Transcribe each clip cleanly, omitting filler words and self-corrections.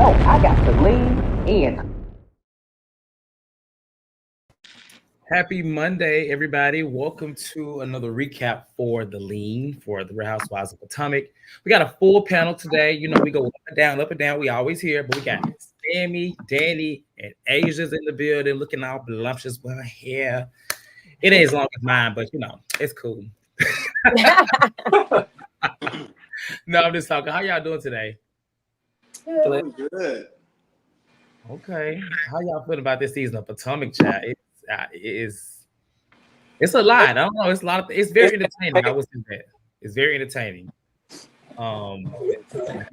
No, I got to lean in. Happy Monday, everybody. Welcome to another recap for the Lean for the Housewives of Potomac. We got a full panel today. You know, we go up and down. We always here, but we got Sammy, Danny, and Asia's in the building looking all voluptuous with her hair. It ain't as long as mine, but you know, it's cool. No, I'm just talking. How y'all doing today? Good. Okay. How y'all feeling about this season of Potomac, chat? It's a lot. I don't know. It's a lot of. It's very entertaining. I would say that it's very entertaining. You know,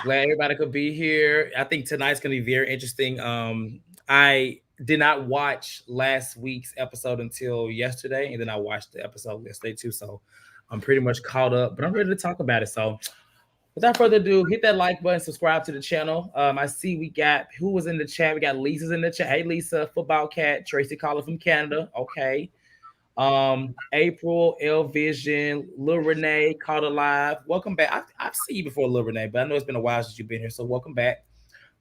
glad everybody could be here. I think tonight's gonna be very interesting. I did not watch last week's episode until yesterday, and then I watched the episode yesterday too. So I'm pretty much caught up, but I'm ready to talk about it. So without further ado, hit that like button, subscribe to the channel. I see we got who was in the chat. We got Lisa's in the chat. Hey Lisa, football cat, Tracy calling from Canada. Okay. April, L Vision, Lil Renee, caught alive. Welcome back. I've seen you before, Lil Renee, but I know it's been a while since you've been here, so welcome back.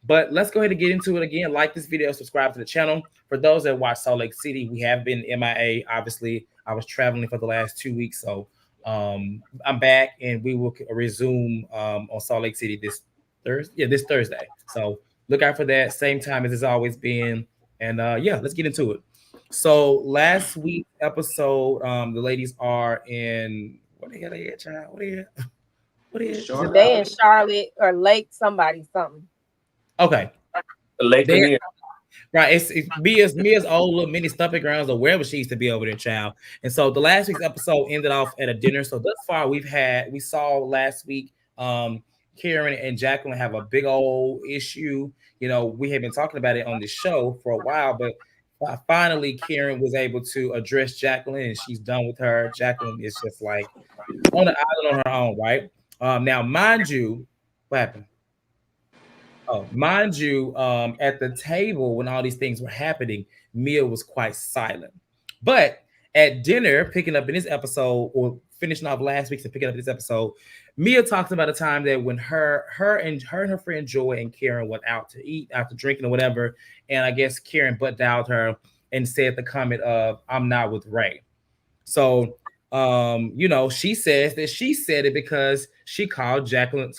But let's go ahead and get into it again. Like this video, subscribe to the channel. For those that watch Salt Lake City, we have been MIA. Obviously, I was traveling for the last 2 weeks, so I'm back, and we will resume on Salt Lake City this Thursday. Yeah, this Thursday. So look out for that. Same time as it's always been. And yeah, let's get into it. So last week's episode, the ladies are in what the hell they at, child? What is Charlotte? They in Charlotte or Lake something. Okay. Lake Lanier. Right. It's Mia's old little mini stomping grounds or wherever she used to be over there, child. And so the last week's episode ended off at a dinner. So thus far we saw last week Karen and Jacqueline have a big old issue. You know, we have been talking about it on the show for a while, but finally Karen was able to address Jacqueline and she's done with her. Jacqueline is just like on the island on her own, right? Now, mind you, what happened? Oh, mind you, at the table when all these things were happening, Mia was quite silent. But at dinner, picking up in this episode, or finishing off last week's and picking up this episode, Mia talks about a time that when her and her friend Joy and Karen went out to eat after drinking or whatever, and I guess Karen butt dialed her and said the comment of "I'm not with Ray." So you know, she says that she said it because Karen called Jacqueline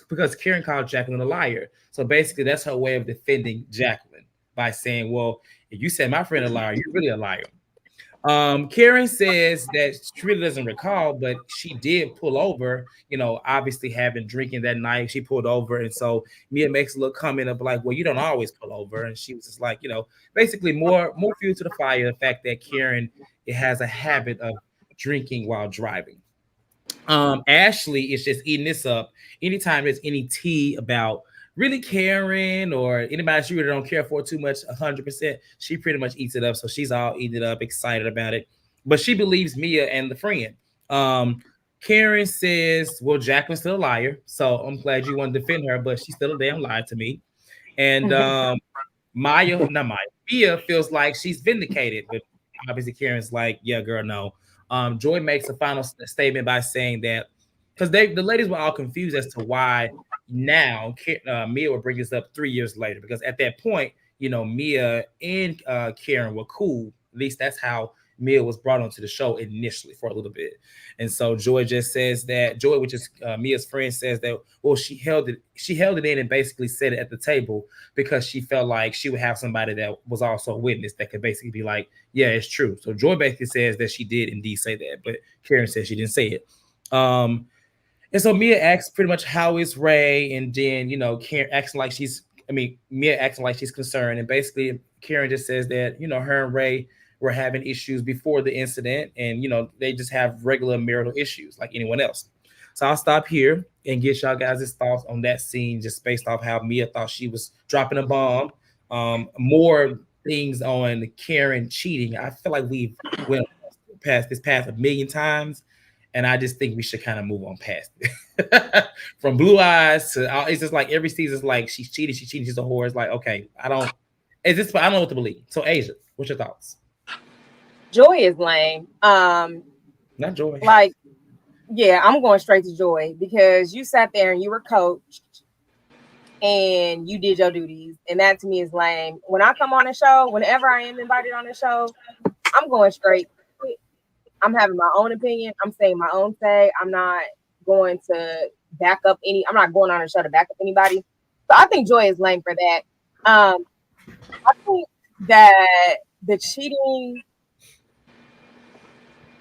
a liar. So basically, that's her way of defending Jacqueline by saying, well, if you said my friend a liar, you're really a liar. Karen says that she really doesn't recall, but she did pull over, you know, obviously having drinking that night. She pulled over. And so Mia makes a little comment of like, well, you don't always pull over. And she was just like, you know, basically more fuel to the fire. The fact that Karen has a habit of drinking while driving. Ashley is just eating this up. Anytime there's any tea about really caring or anybody she really don't care for too much, 100%, she pretty much eats it up. So she's all eating it up, excited about it. But she believes Mia and the friend. Karen says, well, Jacqueline's still a liar. So I'm glad you want to defend her, but she's still a damn liar to me. And Mia feels like she's vindicated. But obviously Karen's like, yeah, girl, no. Joy makes a final statement by saying that because the ladies were all confused as to why now Mia will bring this up 3 years later, because at that point, you know, Mia and Karen were cool. At least that's how Mia was brought onto the show initially for a little bit. And so Joy just says that Joy, which is Mia's friend, says that, well, she held it in and basically said it at the table because she felt like she would have somebody that was also a witness that could basically be like, yeah, it's true. So Joy basically says that she did indeed say that, but Karen says she didn't say it. And so Mia asks pretty much how is Ray, and then, you know, Mia acting like she's concerned, and basically Karen just says that, you know, her and Ray were having issues before the incident, and, you know, they just have regular marital issues like anyone else. So I'll stop here and get y'all guys' thoughts on that scene, just based off how Mia thought she was dropping a bomb. More things on Karen cheating. I feel like we've went past this path a million times, and I just think we should kind of move on past it. From Blue Eyes to it's just like every season's like she's cheating, she's a whore. It's like, okay, I don't know what to believe. So Asia, what's your thoughts? Joy is lame. Not Joy. Like, yeah, I'm going straight to Joy because you sat there and you were coached and you did your duties. And that to me is lame. When I come on a show, whenever I am invited on a show, I'm going straight. I'm having my own opinion. I'm saying my own say. I'm not going to back up I'm not going on a show to back up anybody. So I think Joy is lame for that. I think that the cheating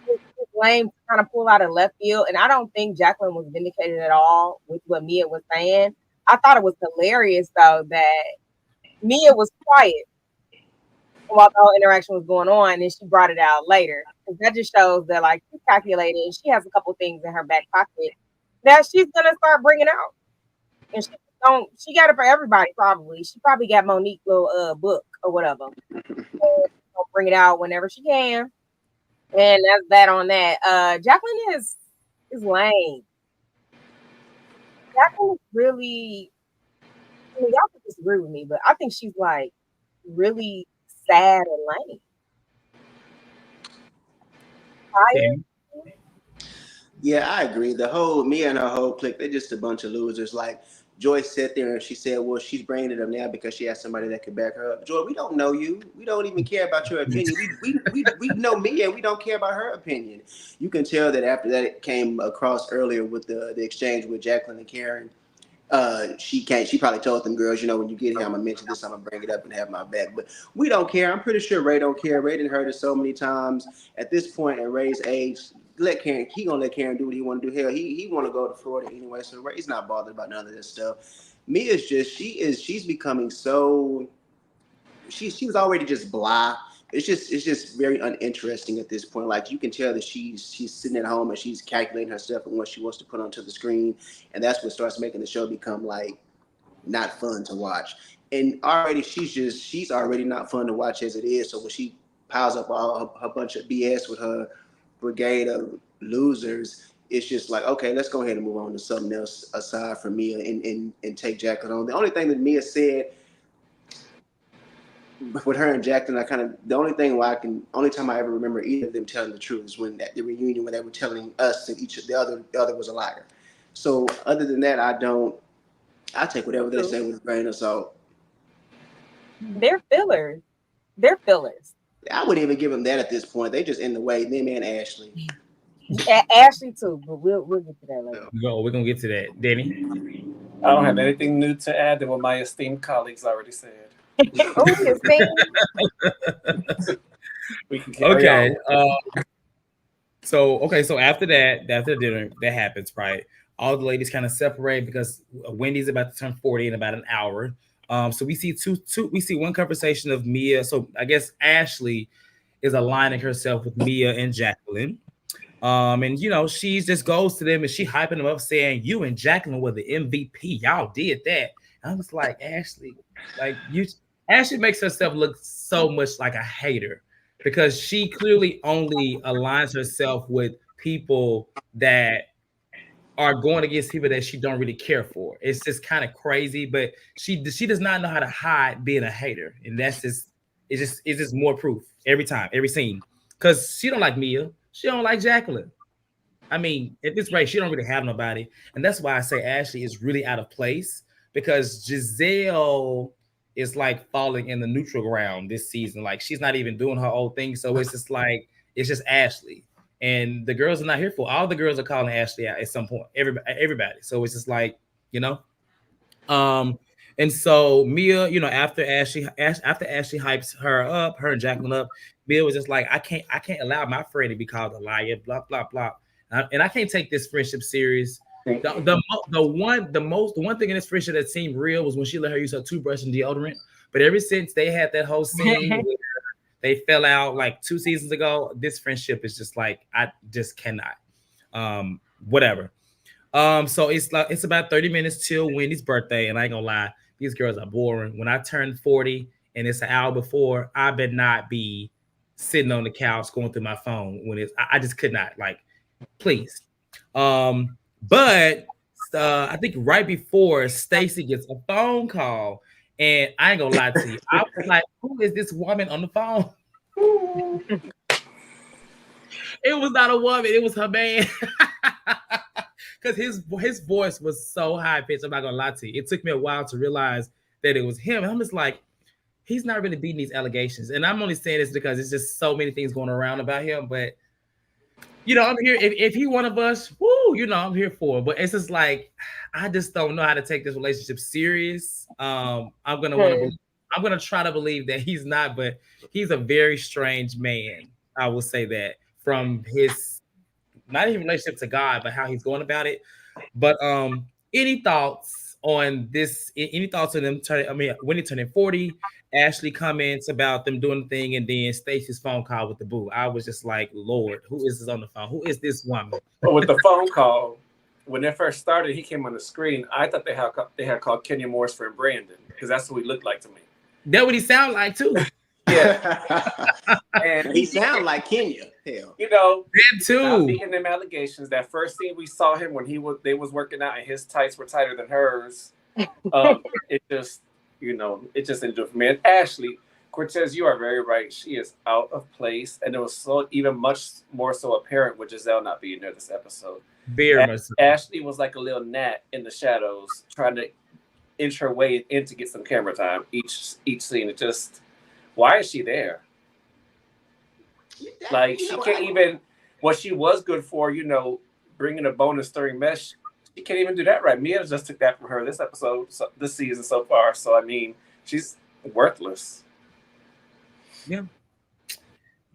is lame to kind of pull out of left field. And I don't think Jacqueline was vindicated at all with what Mia was saying. I thought it was hilarious, though, that Mia was quiet while the whole interaction was going on, and she brought it out later. That just shows that, like, she's calculated, and she has a couple things in her back pocket that she's gonna start bringing out. And she got it for everybody, probably. She probably got Monique's little book or whatever. So she'll bring it out whenever she can. And that's that on that. Jacqueline is lame. Jacqueline is really, I mean, y'all can disagree with me, but I think she's like really sad and lame. Tired. Yeah, I agree. The whole Mia and her whole clique, they're just a bunch of losers. Like Joyce sat there and she said, well, she's bringing it up now because she has somebody that could back her up. Joy, we don't know you. We don't even care about your opinion. We know Mia and we don't care about her opinion. You can tell that after that it came across earlier with the exchange with Jacqueline and Karen. She probably told them girls, when you get here, I'm gonna mention this, I'm gonna bring it up and have my back. But we don't care. I'm pretty sure Ray don't care. Ray didn't heard it so many times. At this point at Ray's age, he gonna let Karen do what he want to do. Hell, he want to go to Florida anyway, so Ray's not bothered about none of this stuff. Mia's just she's becoming so she was already just blah. It's just very uninteresting at this point. Like you can tell that she's sitting at home and she's calculating herself and what she wants to put onto the screen, and that's what starts making the show become like not fun to watch. And already she's already not fun to watch as it is. So when she piles up all her bunch of BS with her brigade of losers, it's just like, okay, let's go ahead and move on to something else aside from Mia and take Jacqueline on. The only thing that Mia said with her and Jacqueline, only time I ever remember either of them telling the truth is when the reunion when they were telling us that the other was a liar. So other than that, I take whatever they say with a grain of salt. They're fillers. They're fillers. I wouldn't even give them that at this point. They just in the way. Them and Ashley. Ashley too, but we'll get to that later. We're gonna get to that, Danny. I don't have anything new to add than what my esteemed colleagues already said. We can carry on. So after the dinner, that happens, right? All the ladies kind of separate because Wendy's about to turn 40 in about an hour. So we see we see one conversation of Mia. So I guess Ashley is aligning herself with Mia and Jacqueline. And she just goes to them and she hyping them up, saying, "You and Jacqueline were the MVP. Y'all did that." And I was like, Ashley, Ashley makes herself look so much like a hater because she clearly only aligns herself with people that are going against people that she don't really care for. It's just kind of crazy, but she does not know how to hide being a hater, and it's just more proof every time, every scene. Because she don't like Mia, she don't like Jacqueline. I mean, at this rate, she don't really have nobody, and that's why I say Ashley is really out of place because Giselle is like falling in the neutral ground this season. Like she's not even doing her old thing, so it's just Ashley. And the girls are not here for all the girls are calling Ashley out at some point. Everybody. So it's just like, and so Mia, after Ashley hypes her up, her and Jacqueline up, Mia was just like, I can't allow my friend to be called a liar, blah, blah, blah. And I can't take this friendship serious. The one thing in this friendship that seemed real was when she let her use her toothbrush and deodorant. But ever since they had that whole scene they fell out like 2 seasons ago, this friendship is just like, I just cannot. Whatever. So it's about 30 minutes till Wendy's birthday, and I ain't gonna lie, these girls are boring. When I turned 40 and it's an hour before, I better not be sitting on the couch going through my phone when I just could not, like, please. But I think right before Stacy gets a phone call, and I ain't gonna lie to you, I was like, who is this woman on the phone? It was not a woman, it was her man. because his voice was so high pitched. I'm not gonna lie to you. It took me a while to realize that it was him. And I'm just like, he's not really beating these allegations. And I'm only saying this because it's just so many things going around about him. But I'm here. If he one of us, woo, I'm here for it. But it's just like I just don't know how to take this relationship serious. I'm gonna try to believe that he's not, but he's a very strange man. I will say that from his not even relationship to God, but how he's going about it. But any thoughts on this? Any thoughts on them turning? I mean, Wendy turning 40, Ashley comments about them doing the thing, and then Stacy's phone call with the boo. I was just like, Lord, who is this on the phone? Who is this woman? But with the phone call, when it first started, he came on the screen. I thought they had called Kenya Moore's friend Brandon, because that's what he looked like to me. That what he sound like too. Yeah. And he sound like Kenya. Hell. That too. Not beating them allegations. That first scene we saw him when they was working out and his tights were tighter than hers. It just, it just ended for me. And Ashley Cortez, you are very right. She is out of place, and it was so even much more so apparent with Giselle not being there this episode. Very much so. Ashley was like a little gnat in the shadows, trying to inch her way in to get some camera time. Each scene, it just, why is she there? Like she can't even. What she was good for, bringing a bonus stirring mesh. She can't even do that right. Mia just took that from her this episode, this season so far. So I mean, she's worthless. Yeah.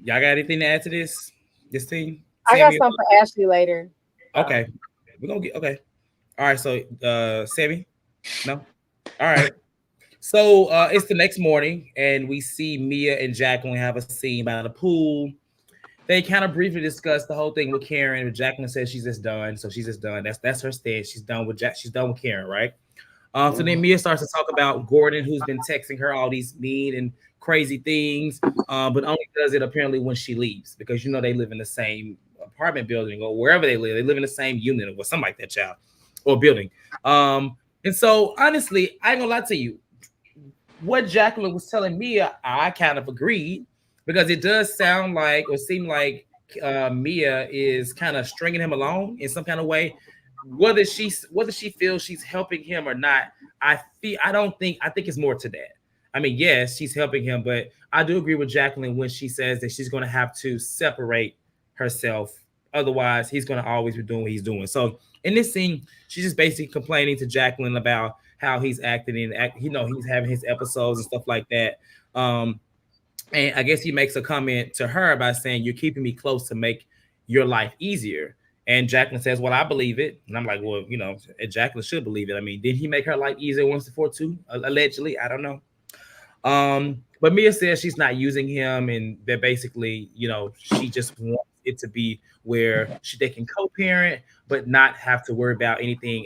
Y'all got anything to add to this team? I got something for Ashley later. Okay. We're gonna get okay. All right, so Sammy? No? All right. So it's the next morning, and we see Mia and Jacqueline have a scene by the pool. They kind of briefly discuss the whole thing with Karen, but Jacqueline says she's just done. So she's just done. That's her stance. She's done with she's done with Karen, right? So then Mia starts to talk about Gordon, who's been texting her all these mean and crazy things, but only does it apparently when she leaves, because they live in the same apartment building or wherever they live. They live in the same unit or something like that, child, or building. And so honestly, I ain't gonna lie to you. What Jacqueline was telling Mia, I kind of agreed, because it does sound like or seem like Mia is kind of stringing him along in some kind of way. Whether she feels she's helping him or not, I think it's more to that. I mean, yes, she's helping him, but I do agree with Jacqueline when she says that she's going to have to separate herself. Otherwise, he's going to always be doing what he's doing. So in this scene, she's just basically complaining to Jacqueline about how he's acting and he's having his episodes and stuff like that. And I guess he makes a comment to her by saying, "You're keeping me close to make your life easier." And Jacqueline says, "Well, I believe it." And I'm like, "Well, Jacqueline should believe it. I mean, did he make her life easier once before too? Allegedly, I don't know." But Mia says she's not using him, and that basically, she just wants it to be where they can co-parent, but not have to worry about anything.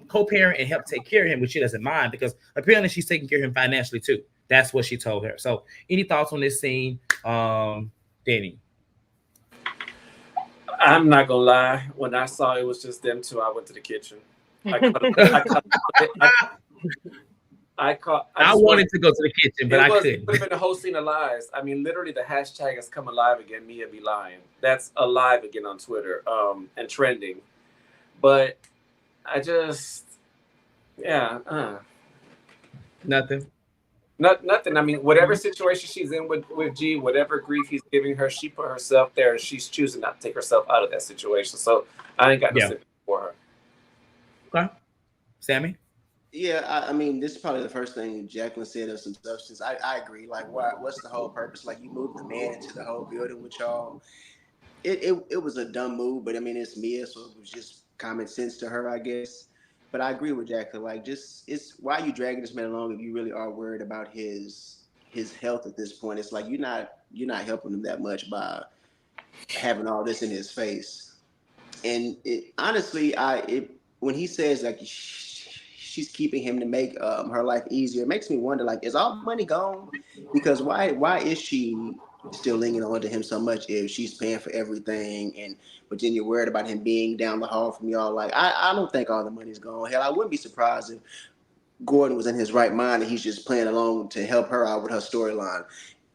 Co-parent and help take care of him, which she doesn't mind, because apparently she's taking care of him financially too. That's what she told her. So, any thoughts on this scene, Danny? I'm not gonna lie. When I saw it was just them two, I went to the kitchen. I wanted to go to the kitchen, but I couldn't. It would have been a whole scene of lies. I mean, literally, the hashtag has come alive again. Mia be lying. That's alive again on Twitter, and trending. But I just, nothing. Nothing. I mean, whatever situation she's in with G, whatever grief he's giving her, she put herself there, and she's choosing not to take herself out of that situation. So I ain't got no sympathy for her. Okay, Sammy. Yeah, I mean, this is probably the first thing Jacqueline said of some substance. I agree. Like, what's the whole purpose? Like, you moved the man into the whole building with y'all. It was a dumb move, but I mean, it's Mia, so it was just common sense to her, I guess. But I agree with Jacqueline. Like, why are you dragging this man along if you really are worried about his health at this point? It's like you're not helping him that much by having all this in his face. And honestly, when he says like she's keeping him to make her life easier, it makes me wonder, like, is all money gone? Because why is she still clinging on to him so much if she's paying for everything, but then you're worried about him being down the hall from y'all? Like, I don't think all the money's gone. Hell, I wouldn't be surprised if Gordon was in his right mind and he's just playing along to help her out with her storyline.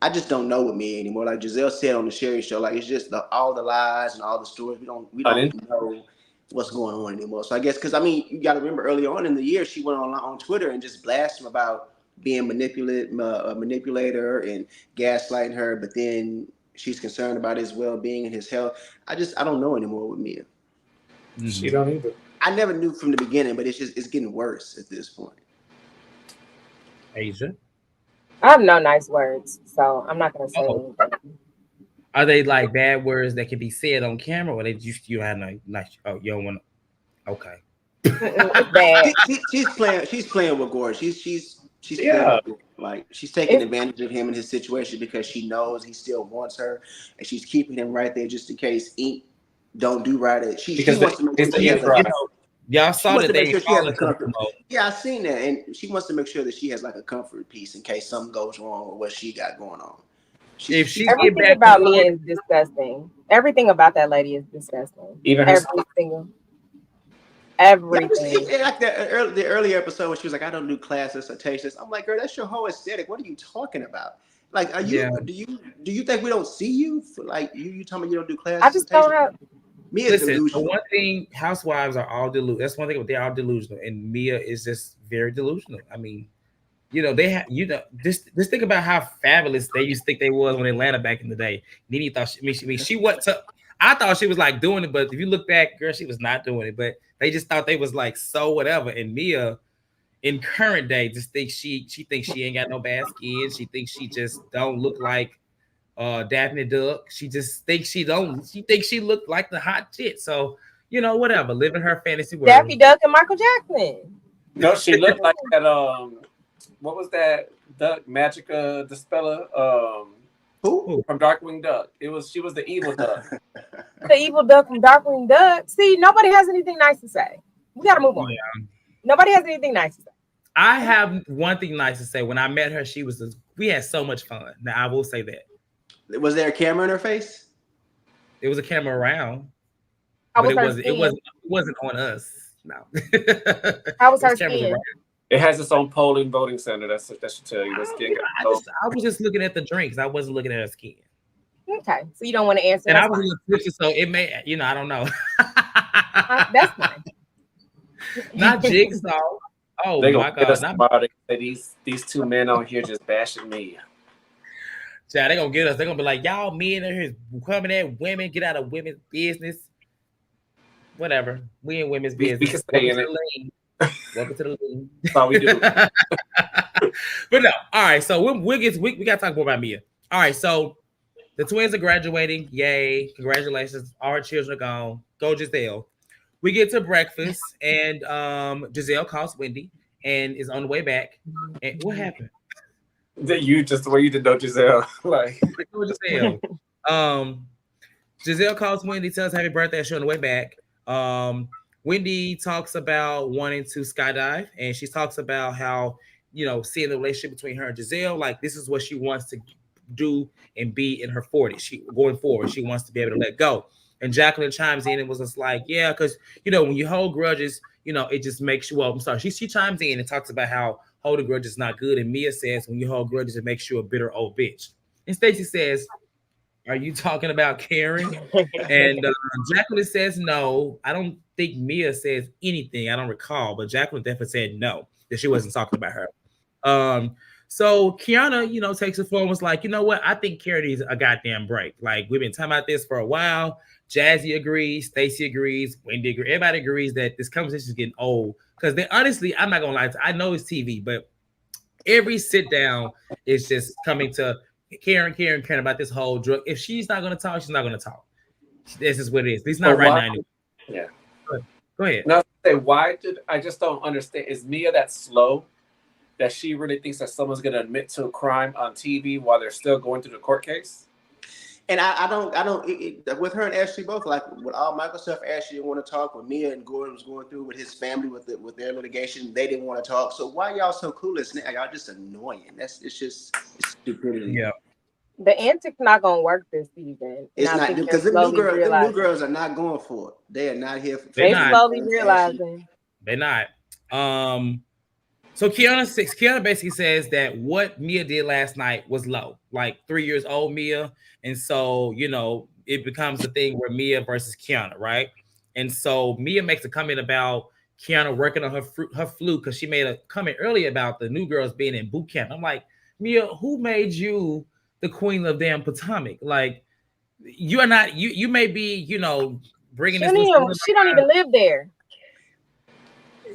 I just don't know with me anymore. Like Giselle said on the Sherry Show, like, it's just all the lies and all the stories. We don't know what's going on anymore. So I guess because I mean you got to remember early on in the year she went on Twitter and just blasted him about being a manipulator and gaslighting her, but then she's concerned about his well-being and his health. I don't know anymore with Mia. She don't either. I never knew from the beginning, but it's getting worse at this point. Asia, I have no nice words, so I'm not gonna say anything. are they like bad words that can be said on camera, or they just you have no nice? Oh, you don't want to. Okay. It's bad. She's playing with Gordon. She's playing with Gordon. Like she's taking advantage of him in his situation because she knows he still wants her, and she's keeping him right there just in case he don't do right. She wants to make sure she has y'all saw that they she has a comfort. Yeah, I seen that, and she wants to make sure that she has like a comfort piece in case something goes wrong with what she got going on. Everything about me is disgusting. Everything about that lady is disgusting. Even everything. Yeah, like the earlier episode when she was like, "I don't do classes or tastes." I'm like, "Girl, that's your whole aesthetic. What are you talking about? Like, are you? Do you think we don't see you? For, like, you tell me you don't do classes? I just don't have. Mia, listen, the one thing, housewives are all delusional. That's one thing, they're all delusional, and Mia is just very delusional. I mean, they have, just think about how fabulous they used to think they was when Atlanta back in the day. Nene thought she went to. I thought she was like doing it, but if you look back, girl, she was not doing it. But they just thought they was like so whatever. And Mia, in current day, just thinks she thinks she ain't got no bad skin. She thinks she just don't look like Daphne Duck. She just thinks she thinks she looked like the hot shit. So whatever, living her fantasy world. Daffy Duck and Michael Jackson. No, she looked like that. What was that duck? Magica Dispeller. Who from Darkwing Duck? She was the evil duck. The evil duck from Darkwing Duck. See, nobody has anything nice to say. We gotta move on. Yeah. Nobody has anything nice to say. I have one thing nice to say. When I met her, we had so much fun. Now I will say that. Was there a camera in her face? It was a camera around. But it wasn't on us. No. How was her skin? It has its own polling voting center. That should tell you. I was just looking at the drinks. I wasn't looking at her skin. Okay, so you don't want to answer. And I was a little tipsy, so it may, I don't know. That's fine. Not Jigsaw. Oh my God! These two men on here just bashing me. Yeah, they're gonna get us. They're gonna be like, y'all men in here coming at women. Get out of women's business. Whatever. We in women's business. We can stay in it. Welcome to the league. That's all we do. But no, all right. So we gotta talk more about Mia. All right, so the twins are graduating. Yay! Congratulations! All her children are gone. Go Giselle. We get to breakfast, and Giselle calls Wendy and is on the way back. And what happened? That you just the way you did know Giselle, like Giselle. Giselle calls Wendy, tells happy birthday. She's on the way back. Wendy talks about wanting to skydive, and she talks about how, seeing the relationship between her and Giselle, like this is what she wants to do and be in her 40s. She going forward, she wants to be able to let go. And Jacqueline chimes in and was just like, yeah, because when you hold grudges, it just makes you. Well, I'm sorry. She chimes in and talks about how holding grudges is not good. And Mia says when you hold grudges, it makes you a bitter old bitch. And Stacy says, are you talking about Karen? And Jacqueline says no. I don't think Mia says anything. I don't recall, but Jacqueline definitely said no, that she wasn't talking about her. So Kiana, takes the floor and was like, you know what? I think Karen needs a goddamn break. Like, we've been talking about this for a while. Jazzy agrees. Stacy agrees. Wendy agrees. Everybody agrees that this conversation is getting old. Because honestly, I'm not going to lie. I know it's TV, but every sit down is just coming to Karen about this whole drug. If she's not going to talk, she's not going to talk. This is what it is. At least not right now. Anyway. Yeah. Go ahead. Now, I just don't understand. Is Mia that slow that she really thinks that someone's going to admit to a crime on TV while they're still going through the court case? And I don't with her and Ashley both, like with all Michael stuff, Ashley didn't want to talk. When Mia and Gordon was going through with his family with their litigation, they didn't want to talk. So why y'all so clueless now? Y'all just annoying. It's stupidity. Yeah. The antics not gonna work this season. It's not because the new girls are not going for it. They are not here for. They slowly realizing. They're not. So Kiana basically says that what Mia did last night was low, like 3 years old Mia. And so, it becomes the thing where Mia versus Kiana, right? And so Mia makes a comment about Kiana working on her flu because she made a comment earlier about the new girls being in boot camp. I'm like, Mia, who made you the queen of damn Potomac? Like, you are not. You may be, bringing this. She don't even live there.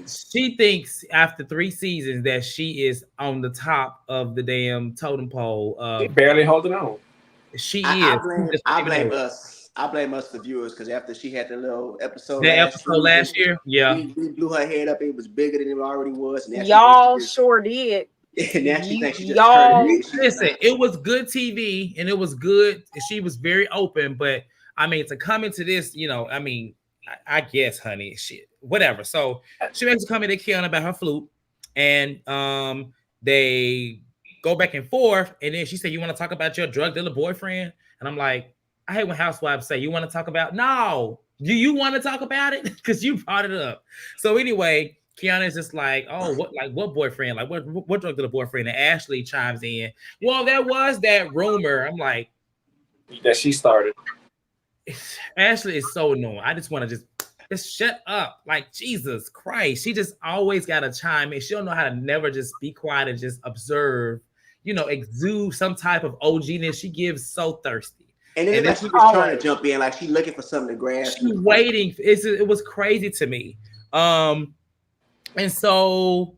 She thinks after 3 seasons that she is on the top of the damn totem pole. She barely holding on. She is. I blame us. I blame us, the viewers, because after she had the little episode last year, yeah, we blew her head up. It was bigger than it already was. And y'all sure did. And now she thinks she just y'all. Listen, it was good TV and it was good. She was very open, but I mean, to come into this, I mean, I guess, honey, shit, whatever. So she makes a comment to Kiana about her flute, and they go back and forth, and then she said, "You want to talk about your drug dealer boyfriend?" And I'm like, I hate when housewives say, "You want to talk about?" No, do you want to talk about it? Because you brought it up. So anyway, Kiana is just like, "Oh, what boyfriend? Like what drug dealer boyfriend?" And Ashley chimes in, "Well, there was that rumor." I'm like, that she started. Ashley is so annoying. I just want to just shut up. Like, Jesus Christ. She just always got to chime in. She don't know how to never just be quiet and just observe, exude some type of OG-ness. She gives so thirsty. And then like she was trying to jump in, like she looking for something to grab. She waiting. It was crazy to me. And so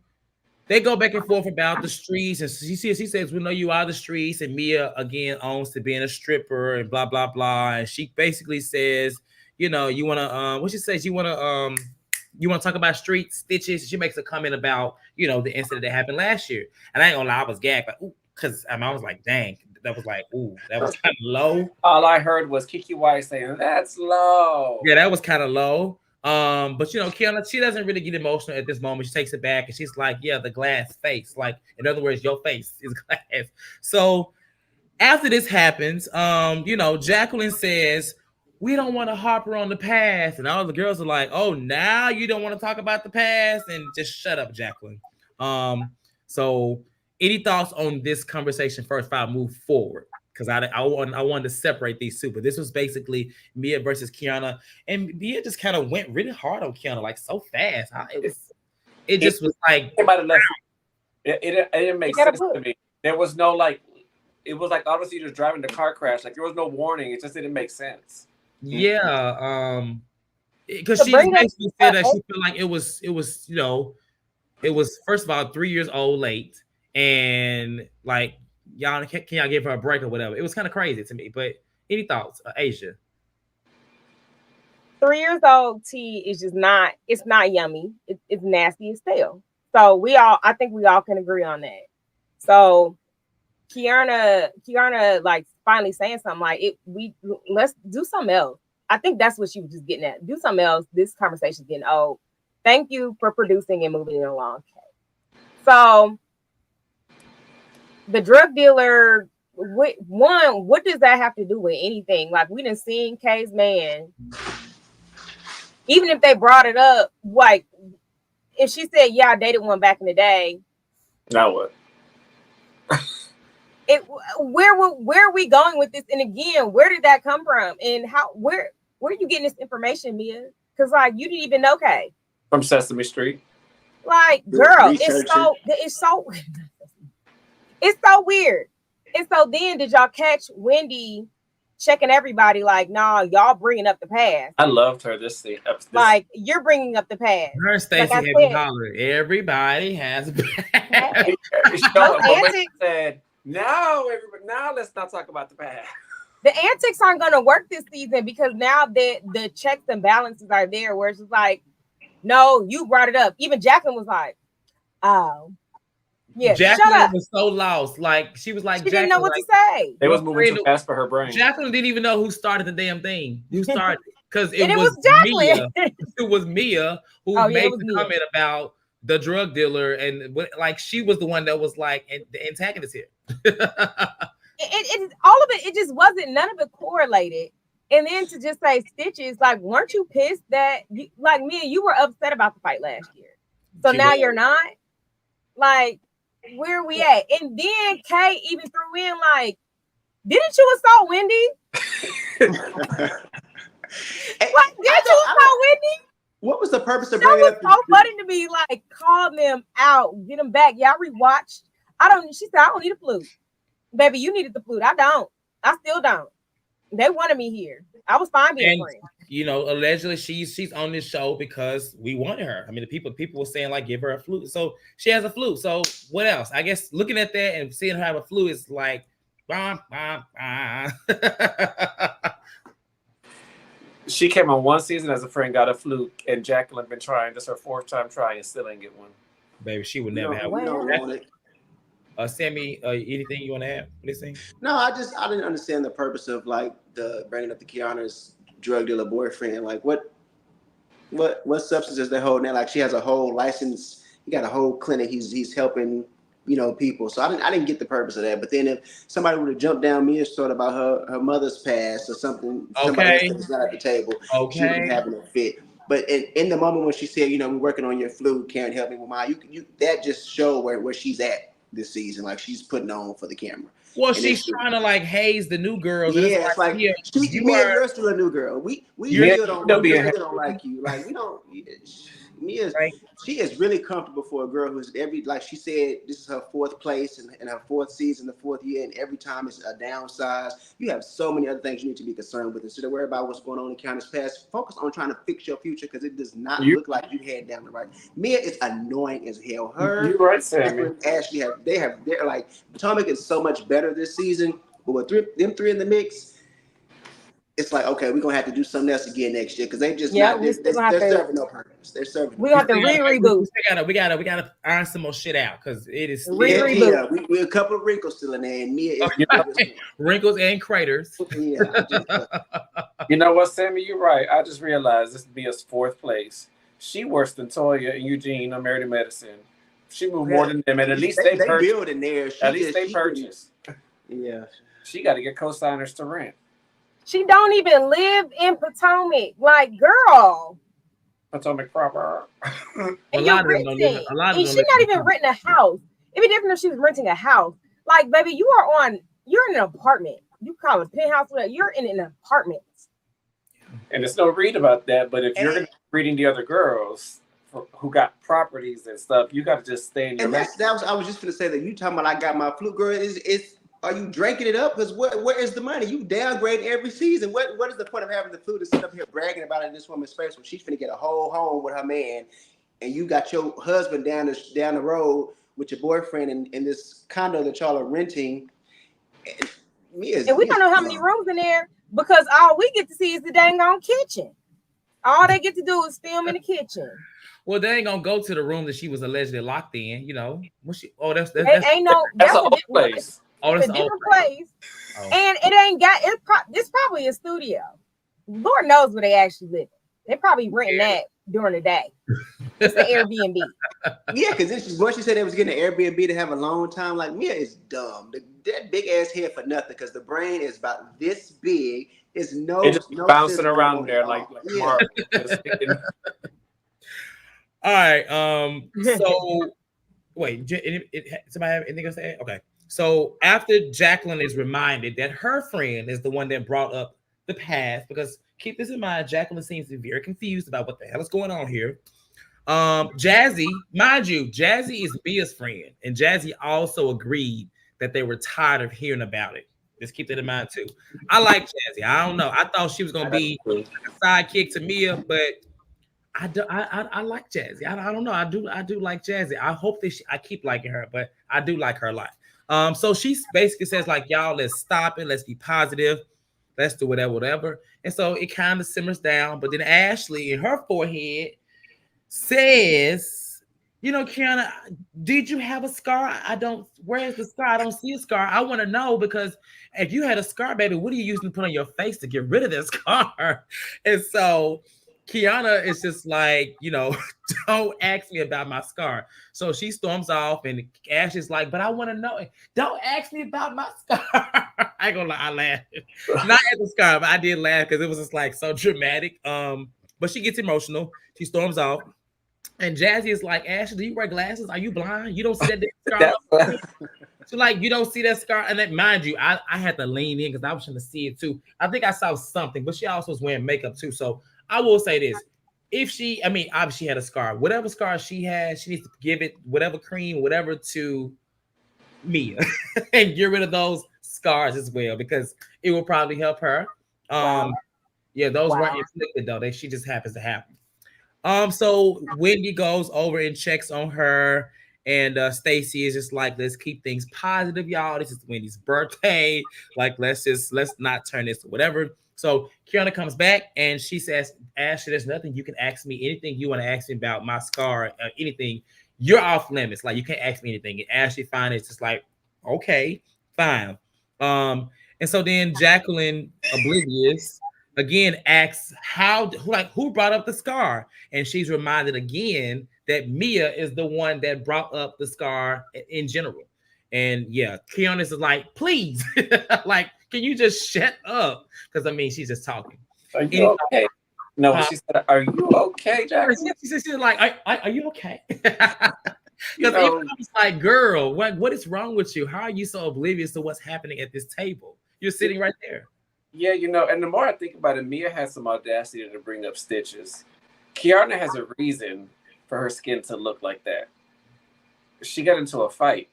they go back and forth about the streets, and she says, "We know you are the streets," and Mia again owns to being a stripper and blah blah blah. And she basically says, you want to what she says, you want to talk about street stitches. She makes a comment about the incident that happened last year, and I ain't gonna lie, I was gagged, but because I was like, dang, that was like, ooh, that was kind of low. All I heard was Kiki White saying, "That's low." Yeah, that was kind of low. But Kiana, she doesn't really get emotional at this moment. She takes it back and she's like, yeah, the glass face. Like, in other words, your face is glass. So after this happens, Jacqueline says, "We don't want to harper on the past." And all the girls are like, "Oh, now you don't want to talk about the past?" And just shut up, Jacqueline. So any thoughts on this conversation first before I move forward? Because I wanted to separate these two, but this was basically Mia versus Kiana, and Mia just kind of went really hard on Kiana, like so fast. It just was like it didn't make sense to me. There was no it was like obviously just driving the car crash. Like there was no warning. It just didn't make sense. Yeah, because she basically said that she felt like it was first of all 3 years old late, and like. Y'all can y'all give her a break or whatever? It was kind of crazy to me. But any thoughts, Asia? 3 years old tea is just not. It's not yummy. It's nasty as stale. So I think we all can agree on that. So Kiana, like finally saying something like let's do something else. I think that's what she was just getting at. Do something else. This conversation's getting old. Thank you for producing and moving it along. Okay. So. The drug dealer, what does that have to do with anything? Like, we done seen Kay's man. Even if they brought it up, like, if she said, "Yeah, I dated one back in the day." Now what? Where are we going with this? And again, where did that come from? And where are you getting this information, Mia? Because like you didn't even know Kay. From Sesame Street. Like, girl, it's so weird. And so then did y'all catch Wendy checking everybody like, "Nah, y'all bringing up the past"? I loved her this like, you're bringing up the past. Her and Stacy had been hollering, "Everybody has a past." Said, now let's not talk about the past. The antics aren't going to work this season because now the checks and balances are there where it's just like, no, you brought it up. Even Jacqueline was like, "Oh. Yeah, Jacqueline was so lost. Like she was like, she didn't know what to say. It was moving too fast for her brain. Jacqueline didn't even know who started the damn thing. Who started? Because it was Jacqueline. Mia. It was Mia who made the comment about the drug dealer, and like she was the one that was like the antagonist here. it all of it. It just wasn't. None of it correlated. And then to just say stitches, like, weren't you pissed that like Mia, you were upset about the fight last year? So now you're not. Like, where are we at? And then Kay even threw in like, "Didn't you assault Wendy?" What? Did you call Wendy? What was the purpose of That bringing was up so funny to me. Like, call them out, get them back. Y'all rewatched. She said, I don't need a flute. Baby, you needed the flute. I don't. I still don't. They wanted me here. I was fine being friends. You know, allegedly she's on this show because we wanted her. I mean, the people were saying like give her a flute. So she has a flute. So what else? I guess looking at that and seeing her have a flute is like bah, bah, bah. She came on one season as a friend, got a flute, and Jacqueline been trying. This is her fourth time trying and still ain't get one. Baby, she would never have one. Sammy, anything you want to add for this thing? No, I didn't understand the purpose of like the bringing up the Kiana's drug dealer boyfriend. Like what substance is they holding now? Like she has a whole license. He got a whole clinic. He's helping, you know, people. So I didn't get the purpose of that. But then if somebody would have jumped down Mia's throat about her mother's past or something, somebody else not at the table, she would be having a fit. But in the moment when she said, you know, we're working on your flute, can't help me with mine, you that just showed where she's at this season. Like she's putting on for the camera. Well, and she's trying to like haze the new girls. Yeah, it's like you're still a new girl. We still don't like you. Like we don't. Mia's right. She is really comfortable for a girl who's like she said, this is her fourth place in her fourth season, the fourth year, and every time it's a downsize. You have so many other things you need to be concerned with. Instead of worry about what's going on in Kiana's past, focus on trying to fix your future because it does not look like you head down the right. Mia is annoying as hell. You're right, Sammy. Ashley they're like Potomac is so much better this season, but with them three in the mix. It's like, okay, we're gonna have to do something else again next year because they just they're serving no purpose. They're serving. We have to reboot. We gotta iron some more shit out because it is reboot. We a couple of wrinkles still in there, and Mia is wrinkles and craters. Yeah. You know what, Sammy? You're right. I just realized this would be Mia's fourth place. She worse than Toya and Eugene on Married to Medicine. She moved more than them, and at least they build in there. At least they purchased. Yeah. She got to get co-signers to rent. She don't even live in Potomac. Like, girl. Potomac proper. And you're renting. And she's not even renting a house. It'd be different if she was renting a house. Like, baby, you're in an apartment. You call it a penthouse. You're in an apartment. And there's no read about that. But if you're reading the other girls who got properties and stuff, you got to just stay in your lane. I was just going to say that you talking about I got my flute, girl. Are you drinking it up? Because where is the money? You downgrade every season. What is the point of having the flute to sit up here bragging about it in this woman's face when she's finna get a whole home with her man, and you got your husband down the road with your boyfriend in this condo that y'all are renting? And we don't know how many rooms in there because all we get to see is the dang on kitchen. All they get to do is film in the kitchen. Well, they ain't gonna go to the room that she was allegedly locked in. You know, that's a whole place. It's a different place. Oh. And it ain't got it's probably a studio. Lord knows where they actually live. They probably renting that during the day. It's an Airbnb. Yeah, because once she said they was getting an Airbnb to have a long time, like Mia is dumb. That big ass head for nothing because the brain is about this big. It's just bouncing around there like yeah. All right. So wait, somebody have anything else to add? Okay. So after Jacqueline is reminded that her friend is the one that brought up the past, because keep this in mind, Jacqueline seems to be very confused about what the hell is going on here. Jazzy, mind you, Jazzy is Mia's friend, and Jazzy also agreed that they were tired of hearing about it. Just keep that in mind too. I like Jazzy. I don't know. I thought she was gonna be a sidekick to Mia, but I like Jazzy. I don't know. I do like Jazzy. I hope that I keep liking her, but I do like her a lot. So she basically says like, y'all, let's stop it. Let's be positive. Let's do whatever. And so it kind of simmers down. But then Ashley in her forehead says, you know, Kiana, did you have a scar? Where's the scar? I don't see a scar. I want to know, because if you had a scar, baby, what are you using to put on your face to get rid of that scar? And so Kiana is just like, you know, don't ask me about my scar. So she storms off, and Ashley's like, but I want to know. Don't ask me about my scar. I ain't gonna lie, I laughed. Not at the scar, but I did laugh because it was just like so dramatic. But she gets emotional. She storms off. And Jazzy is like, Ashley, do you wear glasses? Are you blind? You don't see that scar? So like you don't see that scar, and then mind you, I had to lean in because I was trying to see it too. I think I saw something, but she also was wearing makeup too. So I will say this: if she, I mean, obviously she had a scar, whatever scar she has, she needs to give it whatever cream, whatever to Mia, and get rid of those scars as well because it will probably help her. Wow. Yeah, those weren't Wow. inflicted though; she just happens to happen. So Wendy goes over and checks on her, and Stacy is just like, let's keep things positive, y'all. This is Wendy's birthday. Like, let's not turn this to whatever. So Kiana comes back and she says, Ashley, there's nothing you can ask me. Anything you want to ask me about my scar, anything, you're off limits. Like, you can't ask me anything. And Ashley finally is just like, okay, fine. And so then Jacqueline, oblivious, again asks who brought up the scar, and she's reminded again that Mia is the one that brought up the scar in general. And yeah, Kiana is like, please, like, can you just shut up? Because I mean, she's just talking. Are you okay? No, she said, "Are you okay, Jacqueline?" She's like, are you okay? Because I was like, girl, what is wrong with you? How are you so oblivious to what's happening at this table? You're sitting right there. Yeah, and the more I think about it, Mia has some audacity to bring up stitches. Kiana has a reason for her skin to look like that. She got into a fight.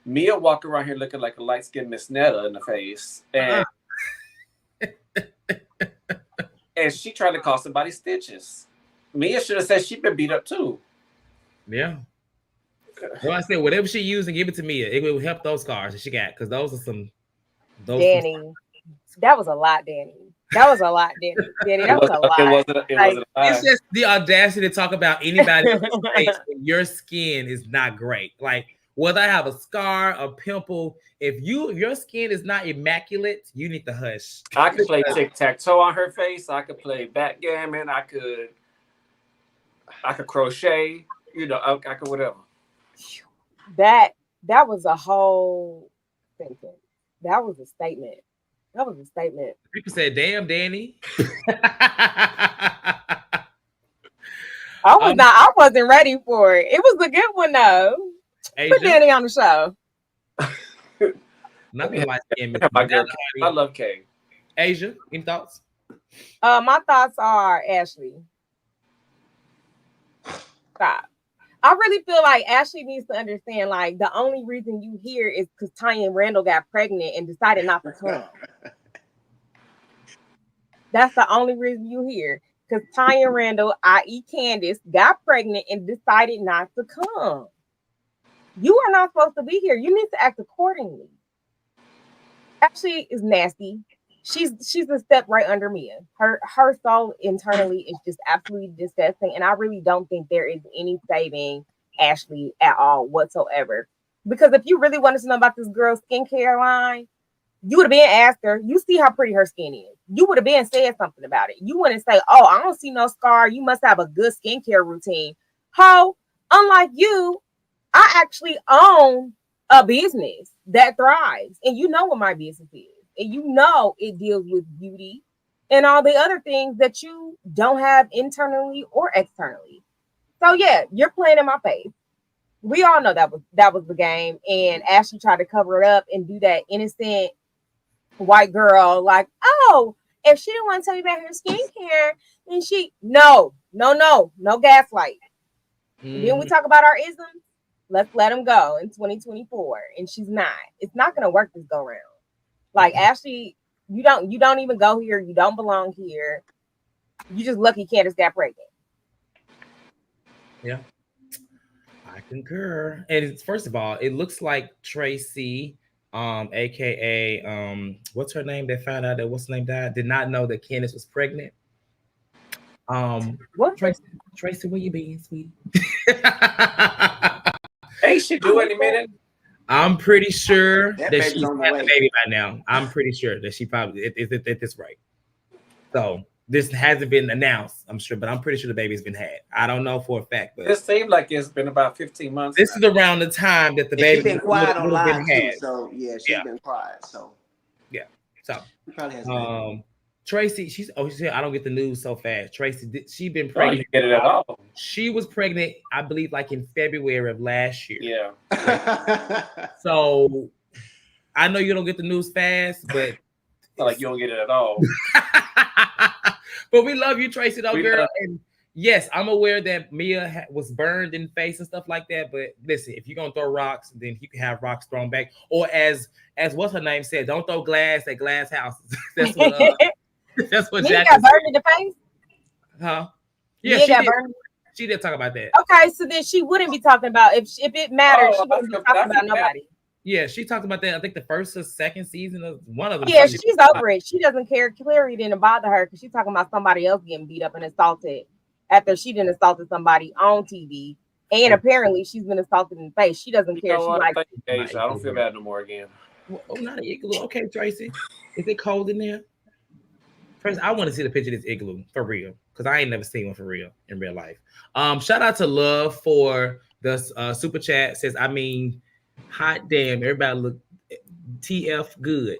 Mia walked around here looking like a light-skinned Miss Netta in the face. And, and she tried to call somebody stitches. Mia should have said she'd been beat up too. Yeah. Well, I said, whatever she used and give it to Mia, it will help those scars that she got, because those are some... Danny. That was a lot, Danny. That was a lot, Danny. Danny, that was a lot. It wasn't a lot. It's just the audacity to talk about anybody else's face when your skin is not great. Like, whether I have a scar, a pimple, if your skin is not immaculate, you need to hush. I could play tic-tac-toe on her face. I could play backgammon. I could crochet. I could whatever. That was a whole sentence. That was a statement. That was a statement. People said, damn, Danny. I wasn't ready for it. It was a good one though. Asia? Put Danny on the show. Nothing like I love Kay. Asia, any thoughts? My thoughts are Ashley. Stop. I really feel like Ashley needs to understand, like, the only reason you here is because Tanya and Randall got pregnant and decided not to come. That's the only reason you here. Because Tanya and Randall, i.e. Candace, got pregnant and decided not to come. You are not supposed to be here. You need to act accordingly. Ashley is nasty. She's a step right under Mia. Her soul internally is just absolutely disgusting, and I really don't think there is any saving Ashley at all whatsoever. Because if you really wanted to know about this girl's skincare line, you would have been asked her. You see how pretty her skin is. You would have been said something about it. You wouldn't say, "Oh, I don't see no scar. You must have a good skincare routine." Ho, unlike you, I actually own a business that thrives, and you know what my business is. And you know it deals with beauty and all the other things that you don't have internally or externally. So yeah, you're playing in my face. We all know that was the game. And Ashley tried to cover it up and do that innocent white girl, like, oh, if she didn't want to tell you about her skincare, then no gaslight. Then we talk about our isms. Let's let them go in 2024. And she's not. It's not gonna work this go round. Like, Ashley, you don't even go here. You don't belong here. You just lucky Candace got pregnant. Yeah, I concur. And first of all, it looks like Tracy, aka what's her name? That found out that what's her name died. Did not know that Candace was pregnant. What? Tracy, where you been, sweetie? Hey, she do any minute. I'm pretty sure that she's on the had way. the baby by now. I'm pretty sure that she probably is at this rate. So this hasn't been announced, I'm sure, but I'm pretty sure the baby's been had. I don't know for a fact, but it seemed like it's been about 15 months. This is around the time that the baby She's been quiet on live been too, had. so yeah, she's been quiet. So yeah, so she probably has. Tracy, she said I don't get the news so fast. Tracy, she been Oh, pregnant. you get it at all. She was pregnant, I believe, like in February of last year. Yeah. So I know you don't get the news fast, but Not like you don't get it at all. but we love you, Tracy, though, We girl. love- And yes, I'm aware that Mia was burned in the face and stuff like that. But listen, if you're gonna throw rocks, then you can have rocks thrown back. Or as what's her name said, don't throw glass at glass houses. That's what that's what Mia Jacqueline got burned in the face. Huh? Yeah, Mia she got did. burned. She did talk about that. Okay, so then she wouldn't be talking about if it mattered. She wouldn't be talking about nobody. Yeah, she talked about that. I think the first or second season of one of them. Yeah, she's over it. She doesn't care. Clearly didn't bother her because she's talking about somebody else getting beat up and assaulted after she didn't assaulted somebody on TV. And apparently she's been assaulted in the face. She doesn't care. She like, I don't feel bad no more again. Oh, not an igloo. Okay, Tracy. Is it cold in there? First, I want to see the picture of this igloo for real. Because I ain't never seen one for real in real life. Shout out to Love for the super chat. Says, I mean, hot damn, everybody look TF good.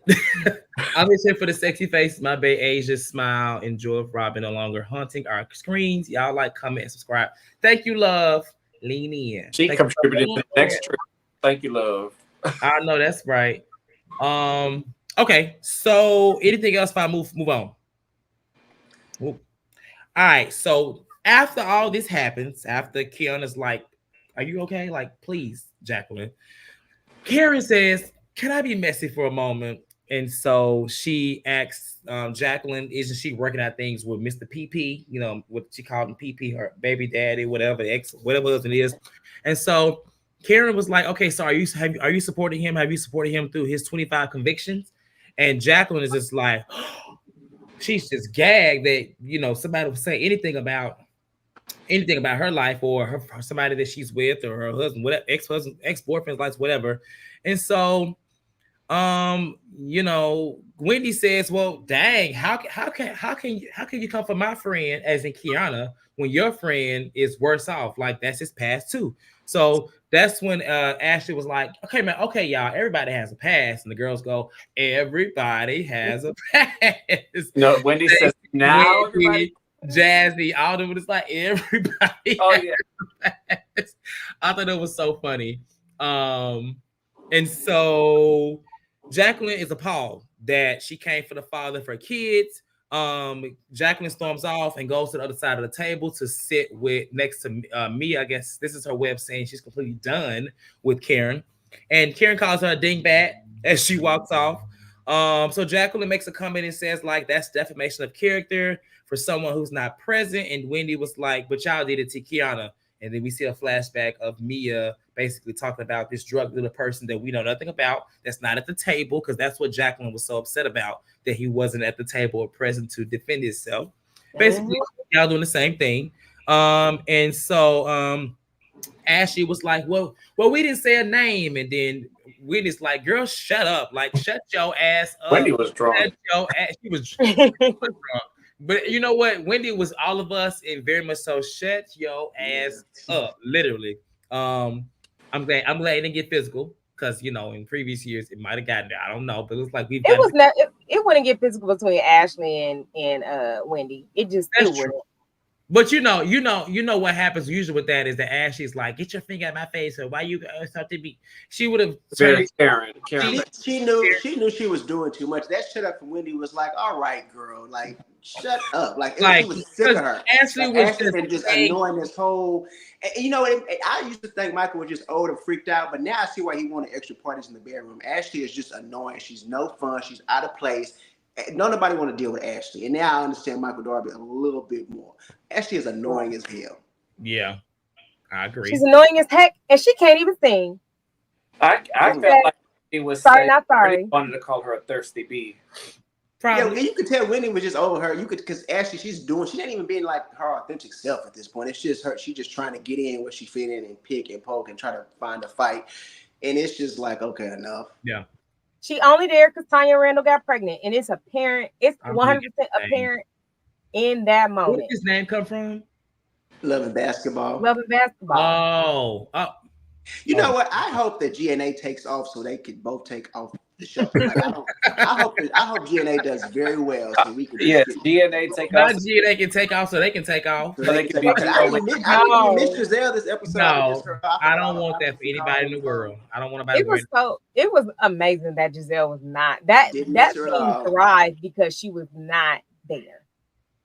I'm just here for the sexy face. My bae Asia smile. Enjoy Robin no longer haunting our screens. Y'all like, comment, and subscribe. Thank you, Love. Lean in. She contributed to the next trip. Thank you, Love. I know that's right. Okay, so anything else if I move on? All right, so after all this happens, after Kiana's like, are you okay? Like, please, Jacqueline. Karen says, can I be messy for a moment? And so she asks Jacqueline, isn't she working out things with Mr. PP? You know, what she called him PP, her baby daddy, whatever, whatever husband is. And so Karen was like, okay, so are you supporting him? Have you supported him through his 25 convictions? And Jacqueline is just like, she's just gagged that, you know, somebody would say anything about her life or somebody that she's with or her husband, whatever, ex-husband, ex-boyfriend's life, whatever. And so, you know, Wendy says, well, dang, how can you come for my friend, as in Kiana, when your friend is worse off? Like, that's his past too. So that's when Ashley was like, okay, man, okay, y'all, everybody has a past. And the girls go, everybody has a past. No, Wendy says, now everybody. Jazzy, all of them, it's like everybody. Oh, yeah. I thought it was so funny. And so Jacqueline is appalled that she came for the father of her kids. Jacqueline storms off and goes to the other side of the table to sit next to Mia. I guess this is her way of saying she's completely done with Karen. And Karen calls her a dingbat as she walks off. So Jacqueline makes a comment and says, like, that's defamation of character for someone who's not present. And Wendy was like, but y'all did it to Kiana. And then we see a flashback of Mia basically talking about this drug dealer person that we know nothing about, that's not at the table, because that's what Jacqueline was so upset about, that he wasn't at the table or present to defend himself. Basically, y'all doing the same thing. And so Ashley was like, well, we didn't say a name. And then Wendy's like, girl, shut up. Like, shut your ass up. Wendy was drunk. She was drunk. But you know what? Wendy was all of us, and very much so. Shut your ass up, literally. I'm glad it didn't get physical, because you know in previous years it might have gotten there. I don't know, but it was like it wouldn't get physical between Ashley and Wendy. It wouldn't. But you know what happens usually with that is that Ashley's like, get your finger at my face, or why you something be. She would have very Karen. She knew she was doing too much. That shut up from Wendy was like, all right, girl, like shut up. Like she was sick of her. Ashley was just annoying this whole. And you know, I used to think Michael was just old and freaked out, but now I see why he wanted extra parties in the bedroom. Ashley is just annoying. She's no fun. She's out of place. Nobody want to deal with Ashley. And now I understand Michael Darby a little bit more. Ashley is annoying as hell. Yeah, I agree. She's annoying as heck, and she can't even sing. I felt like he was sorry, not sorry. Really wanted to call her a thirsty bee. Probably. Yeah, you could tell Wendy was just over her. You could, because Ashley, she's not even being like her authentic self at this point. It's just her. She's just trying to get in where she fit in and pick and poke and try to find a fight. And it's just like, okay, enough. Yeah. She only there because Tanya Randall got pregnant, and it's apparent. It's 100% apparent in that moment. Where did his name come from? Love and Basketball. Love and Basketball. Oh. You know what? I hope that GNA takes off so they could both take off the show. Like, I hope GNA does very well so we can just Yes, get GNA take Not off. GNA can take off, so they can take off. so So they they can can take be off. the 'Cause only. I didn't even miss No. Giselle this episode. No, Just her off I a lot don't of want that for anybody in the world. I don't want nobody. It was amazing that Giselle was not that Didn't miss her at team all. thrived because she was not there.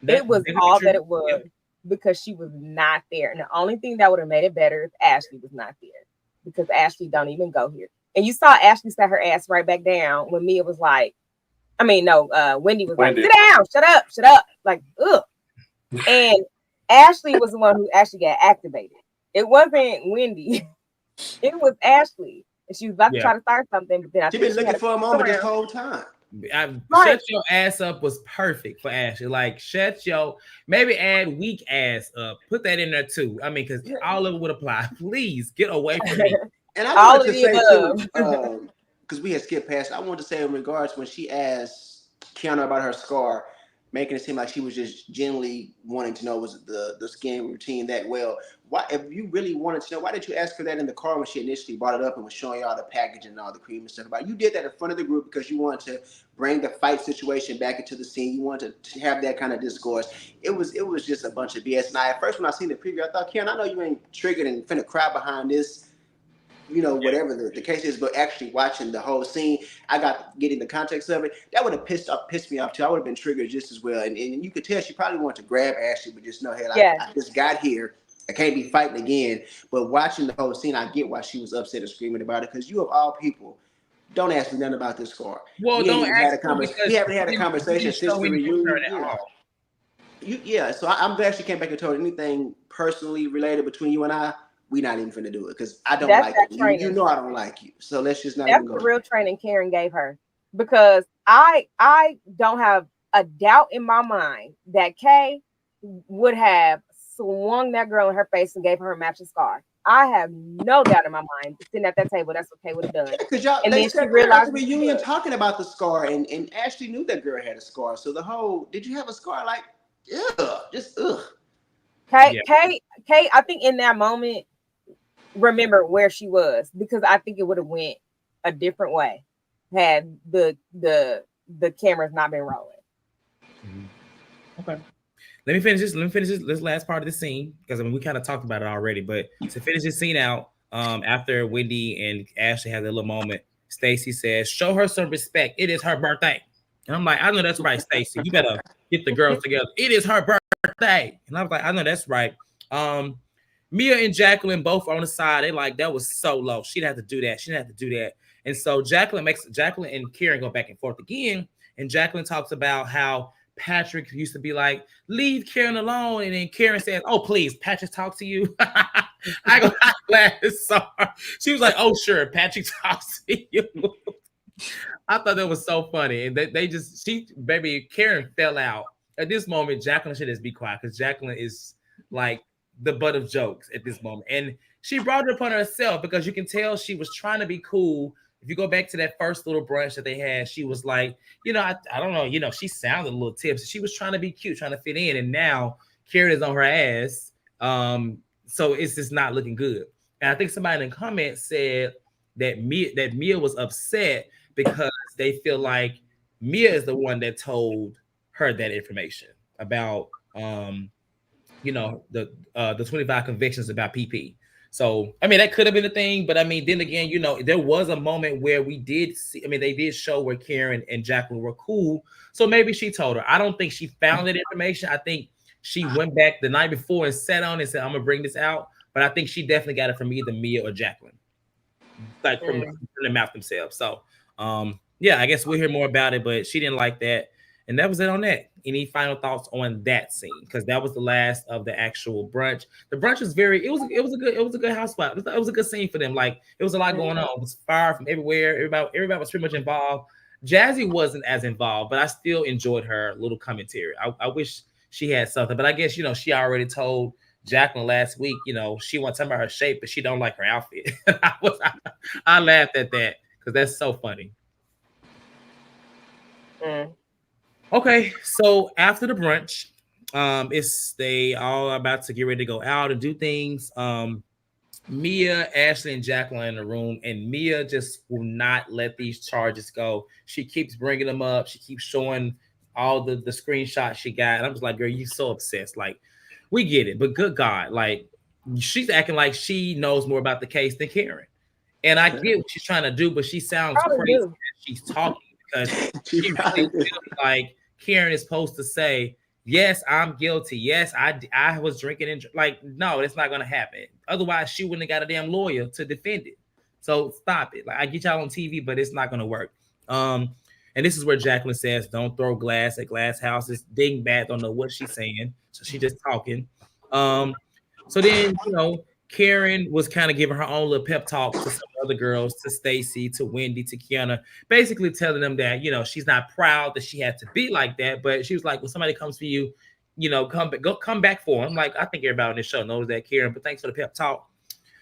It was could be all true. that it was because she was not there. And the only thing that would have made it better if Ashley was not there. Because Ashley don't even go here. And you saw Ashley sat her ass right back down when Mia was like, Wendy was like, sit down, shut up. Like, ugh. And Ashley was the one who actually got activated. It wasn't Wendy. It was Ashley. And she was about to try to start something, but then I She's think been looking for a moment this whole time. Shut your ass up was perfect for Ashley. Like, maybe add weak ass up. Put that in there too. I mean, because all of it would apply. Please get away from me. And I wanted to say too, because we had skipped past, I wanted to say in regards when she asked Kiana about her scar, making it seem like she was just genuinely wanting to know was the skin routine that well. Why, if you really wanted to know, why did you ask her that in the car when she initially brought it up and was showing y'all the packaging and all the cream and stuff about it? You did that in front of the group because you wanted to bring the fight situation back into the scene. You wanted to have that kind of discourse. It was just a bunch of BS. And at first when I seen the preview, I thought, Kiana, I know you ain't triggered and finna cry behind this, whatever the case is, but actually watching the whole scene, I got getting the context of it. That would have pissed me off too. I would have been triggered just as well. And you could tell she probably wanted to grab Ashley, but just know, hey, I just got here. I can't be fighting again. But watching the whole scene, I get why she was upset and screaming about it. Because you of all people, don't ask me nothing about this scar. Well, we haven't had a conversation since the reunion. So I'm glad she came back and told anything personally related between you and I. We not even finna do it because I don't like you. You know I don't like you. So let's just not even go. That's the real training Karen gave her. Because I don't have a doubt in my mind that Kay would have swung that girl in her face and gave her a matching scar. I have no doubt in my mind sitting at that table that's what Kay would have done. Because y'all and they then she realized the reunion talking about the scar and Ashley knew that girl had a scar. So the whole did you have a scar? Like, ugh, just ugh. Kay, I think in that moment remember where she was because I think it would have went a different way had the cameras not been rolling. Okay. Let me finish this last part of the scene because we kind of talked about it already. But to finish this scene out, after Wendy and Ashley had a little moment, Stacy says, "Show her some respect. It is her birthday." And I'm like, "I know that's right, Stacy. You better get the girls together. It is her birthday." And I was like, "I know that's right." Mia and Jacqueline both on the side. They like that was so low. She didn't have to do that. She didn't have to do that. And so Jacqueline and Karen go back and forth again. And Jacqueline talks about how Patrick used to be like, leave Karen alone. And then Karen says, oh, please, Patrick talk to you. I go, I'm glad it's so hard. She was like, oh, sure, Patrick talks to you. I thought that was so funny. And Karen fell out. At this moment, Jacqueline should just be quiet because Jacqueline is like the butt of jokes at this moment. And she brought it upon herself because you can tell she was trying to be cool. If you go back to that first little brunch that they had, she was like, I don't know, she sounded a little tipsy. She was trying to be cute, trying to fit in. And now Karen is on her ass. So it's just not looking good. And I think somebody in the comments said that Mia was upset because they feel like Mia is the one that told her that information about the 25 convictions about PP. So I mean that could have been a thing, but I mean then again, there was a moment where we did see. I mean they did show where Karen and Jacqueline were cool, so maybe she told her. I don't think she found that information. I think she went back the night before and sat on it and said, "I'm gonna bring this out." But I think she definitely got it from either Mia or Jacqueline, like from the mouth themselves. So I guess we'll hear more about it. But she didn't like that. And that was it on that. Any final thoughts on that scene? Because that was the last of the actual brunch. The brunch was it was a good housewife. It was a good scene for them. Like it was a lot going on. It was fire from everywhere. Everybody was pretty much involved. Jazzy wasn't as involved, but I still enjoyed her little commentary. I wish she had something, but I guess she already told Jacqueline last week. She wants to talk about her shape, but she don't like her outfit. I laughed at that because that's so funny. Okay, so after the brunch, they all about to get ready to go out and do things. Mia, Ashley, and Jacqueline in the room, and Mia just will not let these charges go. She keeps bringing them up. She keeps showing all the screenshots she got. And I'm just like, girl, you so obsessed. Like, we get it, but good God, like, she's acting like she knows more about the case than Karen. And I get what she's trying to do, but she sounds Probably crazy do. as she's talking because She she probably really did. feels like Karen is supposed to say, yes, I'm guilty. Yes, I was drinking and like, no, it's not gonna happen. Otherwise, she wouldn't have got a damn lawyer to defend it. So stop it. Like, I get y'all on TV, but it's not gonna work. And this is where Jacqueline says, "Don't throw glass at glass houses." Dingbat don't know what she's saying, so she just talking. So then Karen was kind of giving her own little pep talk to some other girls, to Stacy, to Wendy, to Kiana, basically telling them that, she's not proud that she had to be like that, but she was like, when somebody comes for you, come back for them. Like, I think everybody on this show knows that, Karen, but thanks for the pep talk.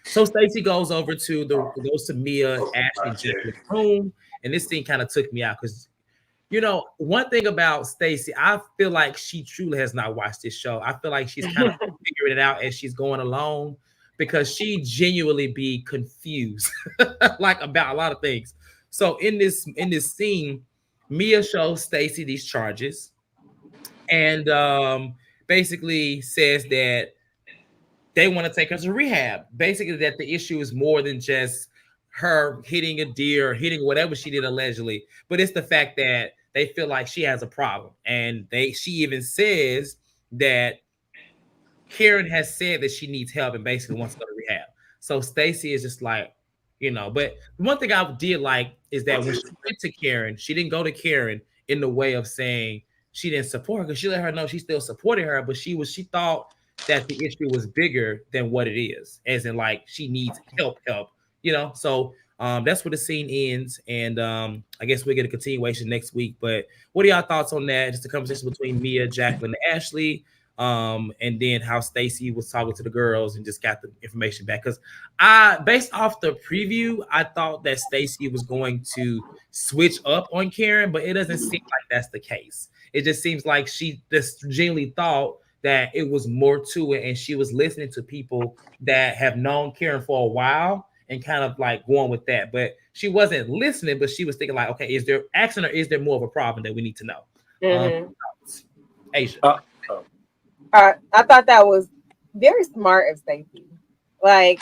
So Stacy goes over goes to Mia, Ashley, and Jacqueline's room, and this thing kind of took me out because one thing about Stacy, I feel like she truly has not watched this show. I feel like she's kind of figuring it out as she's going along because she genuinely be confused like about a lot of things. So in this scene, Mia shows Stacy these charges and basically says that they want to take her to rehab. Basically, that the issue is more than just her hitting a deer or hitting whatever she did allegedly, but it's the fact that they feel like she has a problem. And she even says that Karen has said that she needs help and basically wants to go to rehab. So Stacy is just like, but one thing I did like is that when she went to Karen, she didn't go to Karen in the way of saying she didn't support her, because she let her know she still supported her, but she thought that the issue was bigger than what it is, as in like she needs help. So that's where the scene ends, and I guess we'll get a continuation next week. But what are y'all thoughts on that? Just a conversation between Mia, Jacqueline, and Ashley, and then how Stacy was talking to the girls and just got the information back. Because based off the preview, I thought that Stacy was going to switch up on Karen, but it doesn't seem like that's the case. It just seems like she just genuinely thought that it was more to it, and she was listening to people that have known Karen for a while and kind of like going with that. But she wasn't listening, but she was thinking like, okay, is there action or is there more of a problem that we need to know? Asia. I thought that was very smart of Stacy. Like,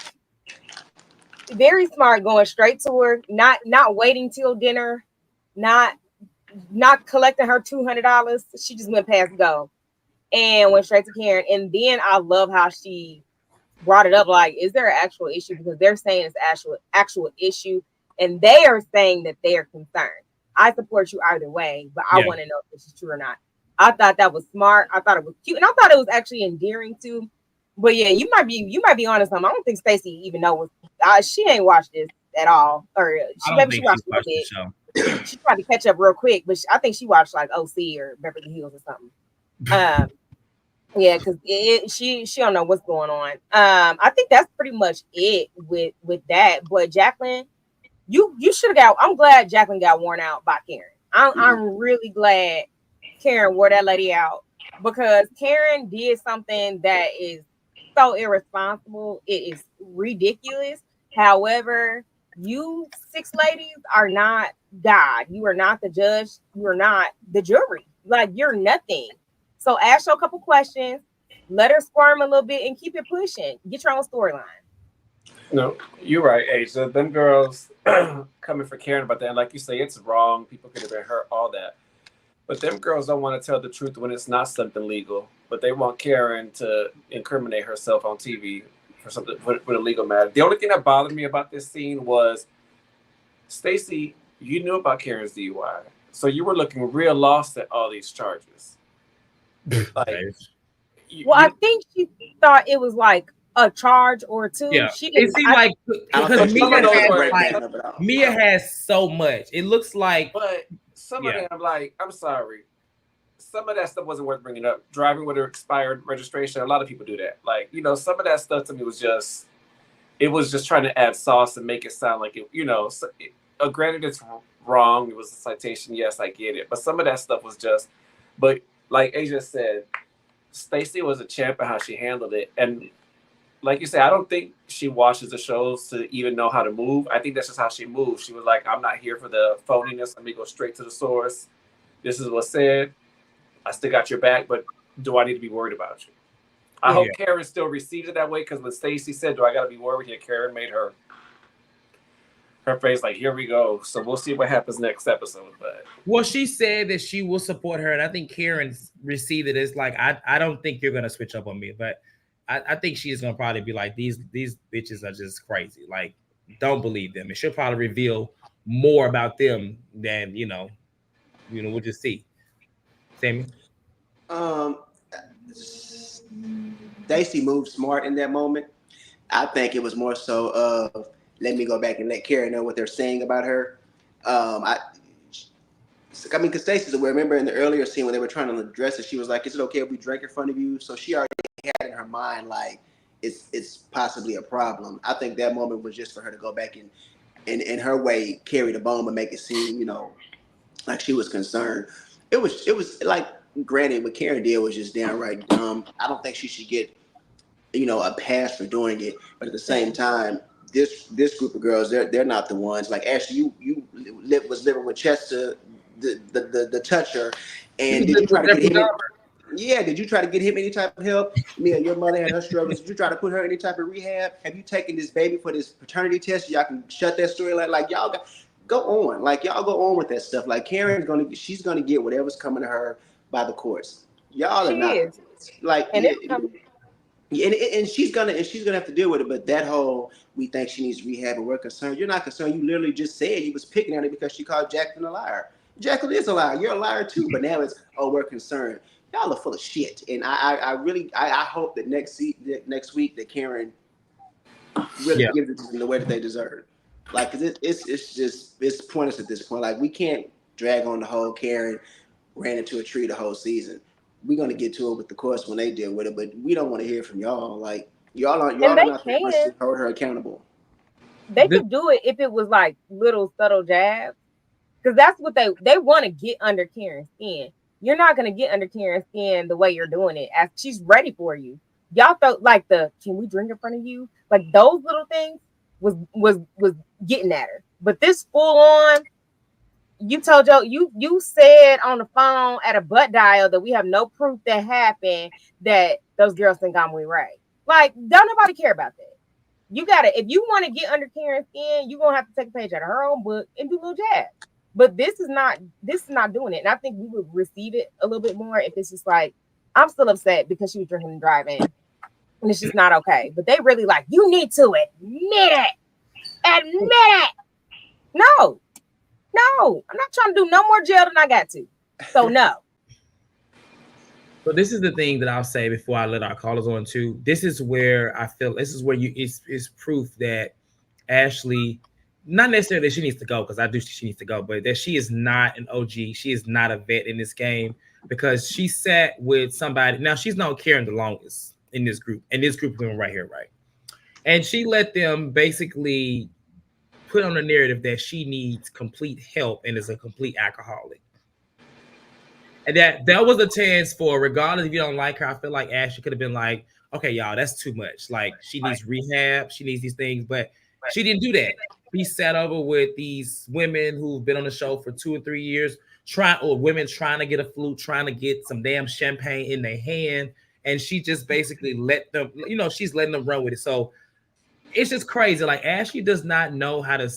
very smart, going straight to her, not waiting till dinner, not collecting her $200. She just went past go and went straight to Karen. And then I love how she brought it up. Like, is there an actual issue? Because they're saying it's actual issue, and they are saying that they are concerned. I support you either way, but I want to know if this is true or not. I thought that was smart. I thought it was cute, and I thought it was actually endearing too. But yeah, you might be honest. I don't think Stacy even knows. She ain't watched this at all, or she watched a little bit. She tried to catch up real quick, but I think she watched like OC or Beverly Hills or something. Yeah, because she don't know what's going on. I think that's pretty much it with that. But Jacqueline, you should have got. I'm glad Jacqueline got worn out by Karen. I'm really glad Karen wore that lady out, because Karen did something that is so irresponsible. It is ridiculous. However, you 6 ladies are not God. You are not the judge. You are not the jury. Like, you're nothing. So ask her a couple questions, let her squirm a little bit, and keep it pushing. Get your own storyline. No, you're right, Asia. Them girls coming for Karen about that. And like you say, it's wrong. People could have been hurt, all that. But them girls don't want to tell the truth when it's not something legal. But they want Karen to incriminate herself on TV for something with a legal matter. The only thing that bothered me about this scene was, Stacy, you knew about Karen's DUI, so you were looking real lost at all these charges. Like, I think she thought it was like a charge or two. Yeah, she it seemed like because Mia has so much. It looks like, but some of them, like, I'm sorry, some of that stuff wasn't worth bringing up. Driving with an expired registration, a lot of people do that. Like, some of that stuff to me was just trying to add sauce and make it sound like it. Granted, it's wrong. It was a citation. Yes, I get it. But some of that stuff was just. But like Asia said, Stacy was a champ in how she handled it, and like you said, I don't think she watches the shows to even know how to move. I think that's just how she moves. She was like, I'm not here for the phoniness. Let me go straight to the source. This is what's said. I still got your back, but do I need to be worried about you? I hope Karen still received it that way, because when Stacy said, do I got to be worried here, Karen made her face like, here we go. So we'll see what happens next episode. But well, she said that she will support her, and I think Karen received it as like, I don't think you're gonna switch up on me, but I think she's gonna probably be like, these bitches are just crazy. Like, don't believe them. And she'll probably reveal more about them than we'll just see. Sammy? Stacy moved smart in that moment. I think it was more so of, let me go back and let Karen know what they're saying about her. I mean, because Stacy's aware. Remember in the earlier scene when they were trying to address it, she was like, "Is it okay if we drink in front of you?" So she already had in her mind like it's possibly a problem. I think that moment was just for her to go back and in her way carry the bone and make it seem, like she was concerned. It was like, granted, what Karen did was just downright dumb. I don't think she should get a pass for doing it, but at the same time, this group of girls, they're not the ones. Like, Ashley, you was living with Chester, the toucher, and did you try to get him? Yeah, did you try to get him any type of help? Mia, your mother had her struggles. Did you try to put her in any type of rehab? Have you taken this baby for this paternity test? Y'all can shut that story like y'all go on. Like, y'all go on with that stuff. Like, she's gonna get whatever's coming to her by the courts. Y'all are not like, and and she's gonna have to deal with it. But that whole, we think she needs rehab and we're concerned. You're not concerned. You literally just said you was picking on it because she called Jacqueline a liar. Jacqueline is a liar. You're a liar too. But now it's, oh, we're concerned. Y'all are full of shit. And I really hope that next week that Karen really gives it to them the way that they deserve. Like, cause it's pointless at this point. Like, we can't drag on the whole Karen ran into a tree the whole season. We're gonna get to it with the course when they deal with it, but we don't want to hear from y'all. Like, y'all are not the ones to hold her accountable. They could do it if it was like little subtle jabs, because that's what they want to get under Karen's skin. You're not gonna get under Karen's skin the way you're doing it. As she's ready for you. Y'all thought like can we drink in front of you? Like, those little things was getting at her. But this full on, you told you said on the phone at a butt dial that we have no proof that happened, that those girls think I'm with Ray. Like, don't nobody care about that. You gotta, if you want to get under Karen's skin, you're gonna have to take a page out of her own book and do a little jab. But this is not doing it. And I think we would receive it a little bit more if it's just like, I'm still upset because she was drinking and driving, and it's just not okay. But they really like, you need to admit it. No, I'm not trying to do no more jail than I got to. So no. But this is the thing that I'll say before I let our callers on too. This is where I feel it's proof that Ashley, not necessarily that she needs to go, because I do think she needs to go, but that she is not an OG. She is not a vet in this game, because she sat with somebody. Now, she's known Karen the longest in this group, and this group of women right here, right? And she let them basically put on the narrative that she needs complete help and is a complete alcoholic. And that was a chance for, regardless if you don't like her, I feel like Ashley could have been like, okay, y'all, that's too much. Like, she needs rehab, she needs these things, but she didn't do that. He sat over with these women who've been on the show for 2 or 3 years, women trying to get a flute, trying to get some damn champagne in their hand, and she just basically let them, she's letting them run with it. So it's just crazy. Like, Ashley does not know how to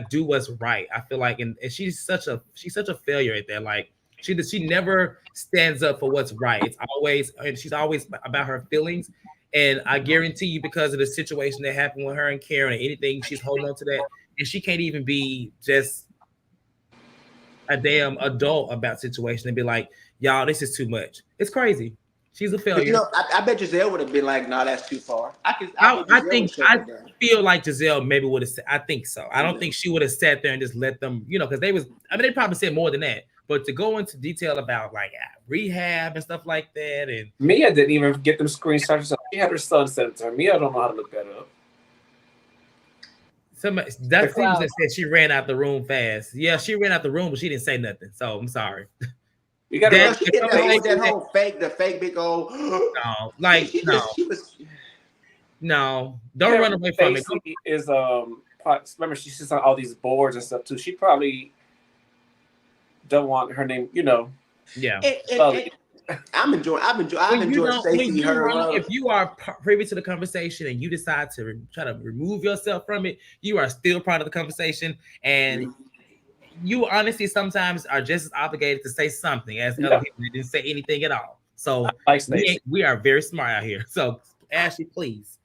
do what's right. I feel like, and she's such a failure at that. Like, she never stands up for what's right. She's always about her feelings. And I guarantee you, because of the situation that happened with her and Karen and anything, she's holding on to that. And she can't even be just a damn adult about situation and be like, y'all, this is too much. It's crazy. She's a failure. But, I bet Giselle would have been like, no, that's too far. I feel like Giselle maybe would have said, I think so. I don't think she would have sat there and just let them, because they probably said more than that. But to go into detail about like rehab and stuff like that, and Mia didn't even get them screenshots herself. She had her son send it to her. Mia don't know how to look that up. That seems that said she ran out the room fast. Yeah, she ran out the room, but she didn't say nothing. So I'm sorry. You got that whole fake big old. No, like she was. No, don't Yeah, run away from it. Stacy is remember she sits on all these boards and stuff too. She probably don't want her name, Yeah. sullied. I've When you enjoyed don't, when Stacy you run, her if you are privy to the conversation and you decide to try to remove yourself from it, you are still part of the conversation, and you honestly sometimes are just as obligated to say something as other Yeah, people that didn't say anything at all. So like Stacy. we are very smart out here. So Ashley, please.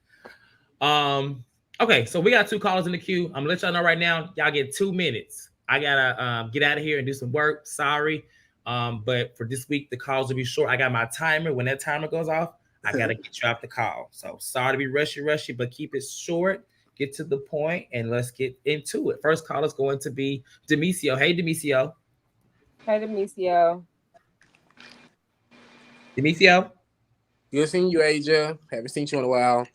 Okay, so we got two callers in the queue. I'm gonna let y'all know right now. Y'all get 2 minutes. I gotta get out of here and do some work. Sorry. But for this week, the calls will be short. I got my timer. When that timer goes off, I gotta get you off the call. So sorry to be rushy, but keep it short, get to the point, and let's get into it. First call is going to be Demisio. Hey, Demisio. Hey, Demisio. Demisio. Good seeing you, Asia. Haven't seen you in a while.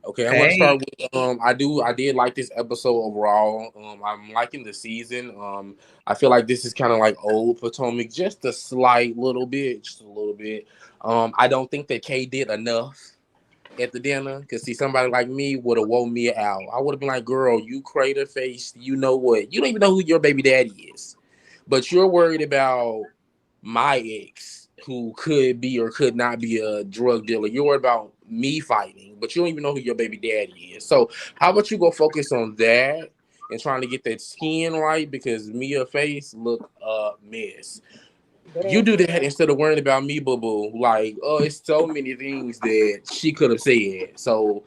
Okay, I'm gonna Hey. start with I did like this episode overall. I'm liking the season. I feel like this is kind of like old Potomac, just a slight little bit, just a little bit. I don't think that Kay did enough at the dinner, because see, somebody like me would have woke me out. I would have been like, girl, you crater face, you know what? You don't even know who your baby daddy is. But you're worried about my ex who could be or could not be a drug dealer. You're worried about me fighting, but you don't even know who your baby daddy is. So how about you go focus on that and trying to get that skin right, because Mia face look a mess. Good You do answer. that instead of worrying about me, boo boo. Like, oh, it's so many things that she could have said. So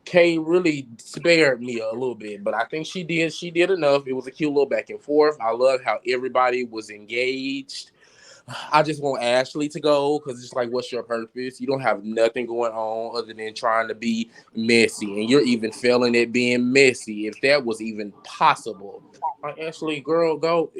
Kay really spared me a little bit, but I think she did enough. It was a cute little back and forth. I love how everybody was engaged. I just want Ashley to go, because it's like, what's your purpose? You don't have nothing going on other than trying to be messy, and you're even failing at being messy, if that was even possible. Like, Ashley, girl, go.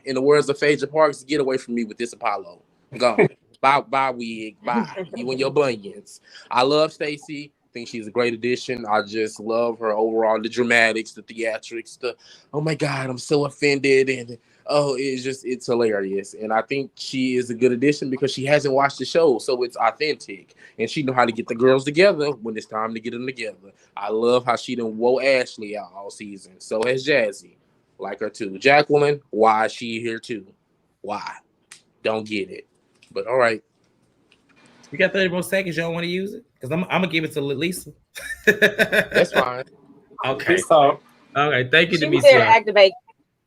In the words of Phaedra Parks, get away from me with this Apollo. Gone. Bye, wig. Bye. You and your bunions. I love Stacy. Think she's a great addition. I just love her overall, the dramatics, the theatrics, the oh my god, I'm so offended, and oh, it's hilarious. And I think she is a good addition because she hasn't watched the show, so it's authentic, and she know how to get the girls together when it's time to get them together. I love how she done wore Ashley out all season. So has Jazzy, like her too. Jacqueline, why is she here too? Why? Don't get it. But all right. You got 30 more seconds. You don't want to use it? Because I'm gonna give it to Lisa. That's fine. Okay. Peace out. Okay. Thank you, She was there to Demisio. activate.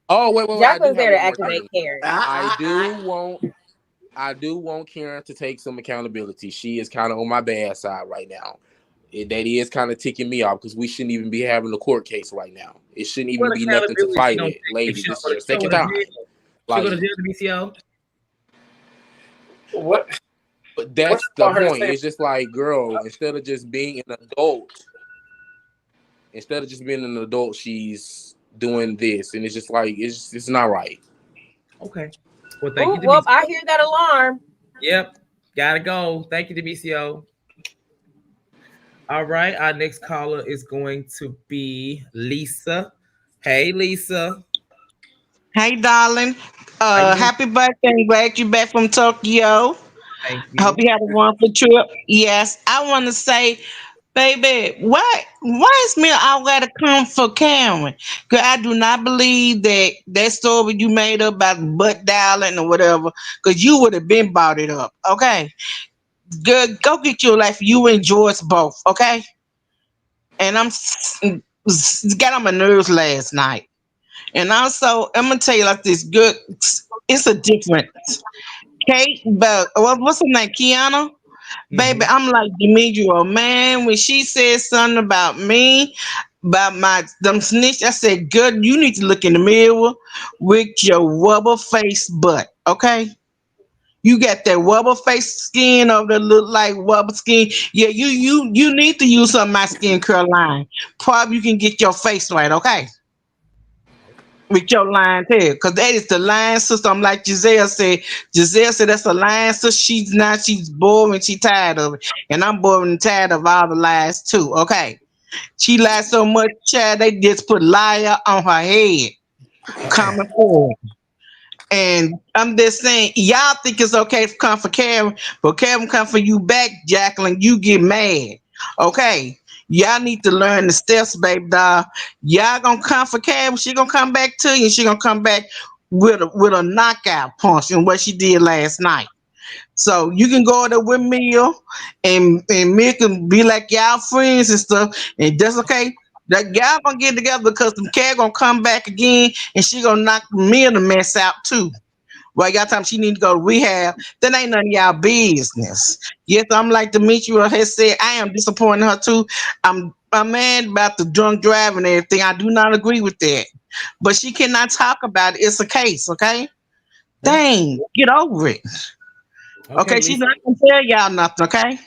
Oh, wait. Jacqueline's I there do to have one more activate thing. Karen. I do want Karen to take some accountability. She is kind of on my bad side right now. That is kind of ticking me off, because we shouldn't even be having a court case right now. It shouldn't even What be nothing to accountability she fight don't it. take if Lady, she this is don't your go second to time. jail? She'll go to jail, Demisio. What? But that's What's the about her to point. say? It's just like, girl, instead of just being an adult, she's doing this, and it's just like it's not right. Okay. Well, thank Oh, you, well, Demisio. I hear that alarm. Yep. Gotta go. Thank you, Demisio. All right. Our next caller is going to be Lisa. Hey, Lisa. Hey, darling. How you doing? Happy birthday. I'm glad you're back from Tokyo. Thank I hope you. you had a wonderful trip. Yes, I want to say, baby, why is me all gotta come for Karen? Because I do not believe that story you made up about butt dialing or whatever, because you would have been bought it up. Okay? Good. Go get your life. You enjoy us both. Okay? And got on my nerves last night. And also, I'm gonna tell you like this. Good, it's a difference. Kate, but what's her name? Kiana, baby. Mm-hmm. I'm like Demetrio, man. When she said something about me, about my them snitch, I said, "Good, you need to look in the mirror with your rubber face butt." Okay, you got that rubber face skin of the look like rubber skin. Yeah, you need to use some of my skincare line. Probably you can get your face right. Okay, with your line tail, because that is the line system. Like Giselle said that's a line sister. She's bored and she tired of it, and I'm bored and tired of all the lies too. Okay, she lied so much, child. They just put liar on her head. Okay. Coming forward. And I'm just saying, y'all think it's okay to come for Karen, but Karen come for you back, Jacqueline. You get mad, okay? Y'all need to learn the steps, baby doll. Y'all gonna come for Cab. She gonna come back to you. She gonna come back with a knockout punch in what she did last night. So you can go there with Mia, and Mia can be like y'all friends and stuff, and that's okay. That y'all gonna get together because the cat gonna come back again, and she gonna knock Mia the mess out too. Well, y'all time she need to go to rehab. That ain't none of y'all business. Yes, I'm like Demetria has said. I am disappointing her too. I'm mad about the drunk driving and everything. I do not agree with that. But she cannot talk about it. It's a case, okay? Dang, get over it. Okay, she's Lisa. not gonna tell y'all nothing, okay?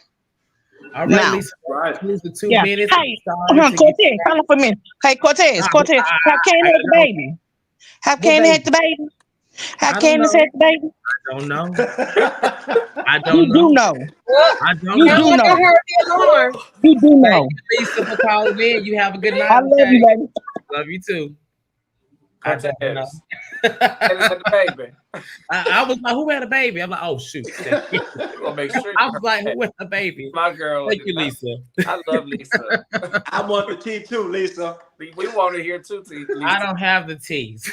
All right, Now, Lisa. Right. Lisa, 2 yeah. minutes. Hey, Sorry to get Cortez, hold on for a minute. Hey, Cortez, I, Cortez, I, have Candace I had the don't know. baby? Have What Candace baby? had the baby? Have I don't Candace know. had the baby? I don't know. I You don't do know. know. Well, I don't You sound do know. like I know. heard the alarm. You do Thank know. you, Lisa, for calling in. You have a good night, I love okay? you, baby. Love you too. I don't know. Cortez. And had the baby. I was like, who had a baby? I'm like, oh shoot. We'll make sure. I was like, who had a baby? My girl. Thank you, Lisa. I love Lisa. I want the tea too, Lisa. We want to hear too, Lisa. I don't have the teas.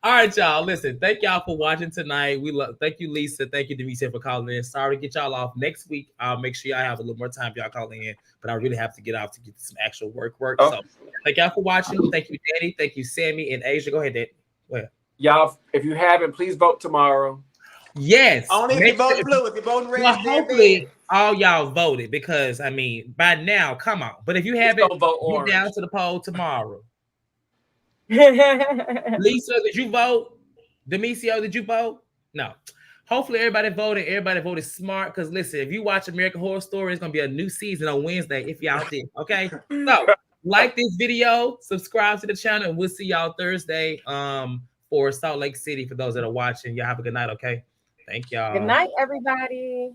All right, y'all. Listen, thank y'all for watching tonight. Thank you, Lisa. Thank you, Demetria, for calling in. Sorry to get y'all off. Next week, I'll make sure y'all have a little more time. Y'all calling in, but I really have to get off to get some actual work. Oh. So thank y'all for watching. Thank you, Danny. Thank you, Sammy and Asia. Go ahead, Danny. Go ahead. Y'all, if you haven't, please vote tomorrow. Yes. Only if you vote blue. If you vote red, Well, stay in hopefully bed. all y'all voted because I mean, by now, come on. But if you Please haven't, don't vote get orange. down to the poll tomorrow. Well, Lisa, did you vote? Demisio, did you vote? No. Hopefully everybody voted. Everybody voted smart. Because listen, if you watch American Horror Story, it's gonna be a new season on Wednesday. If y'all did, okay. So like this video, subscribe to the channel, and we'll see y'all Thursday. For Salt Lake City. For those that are watching, y'all have a good night. Okay. Thank y'all. good night, everybody.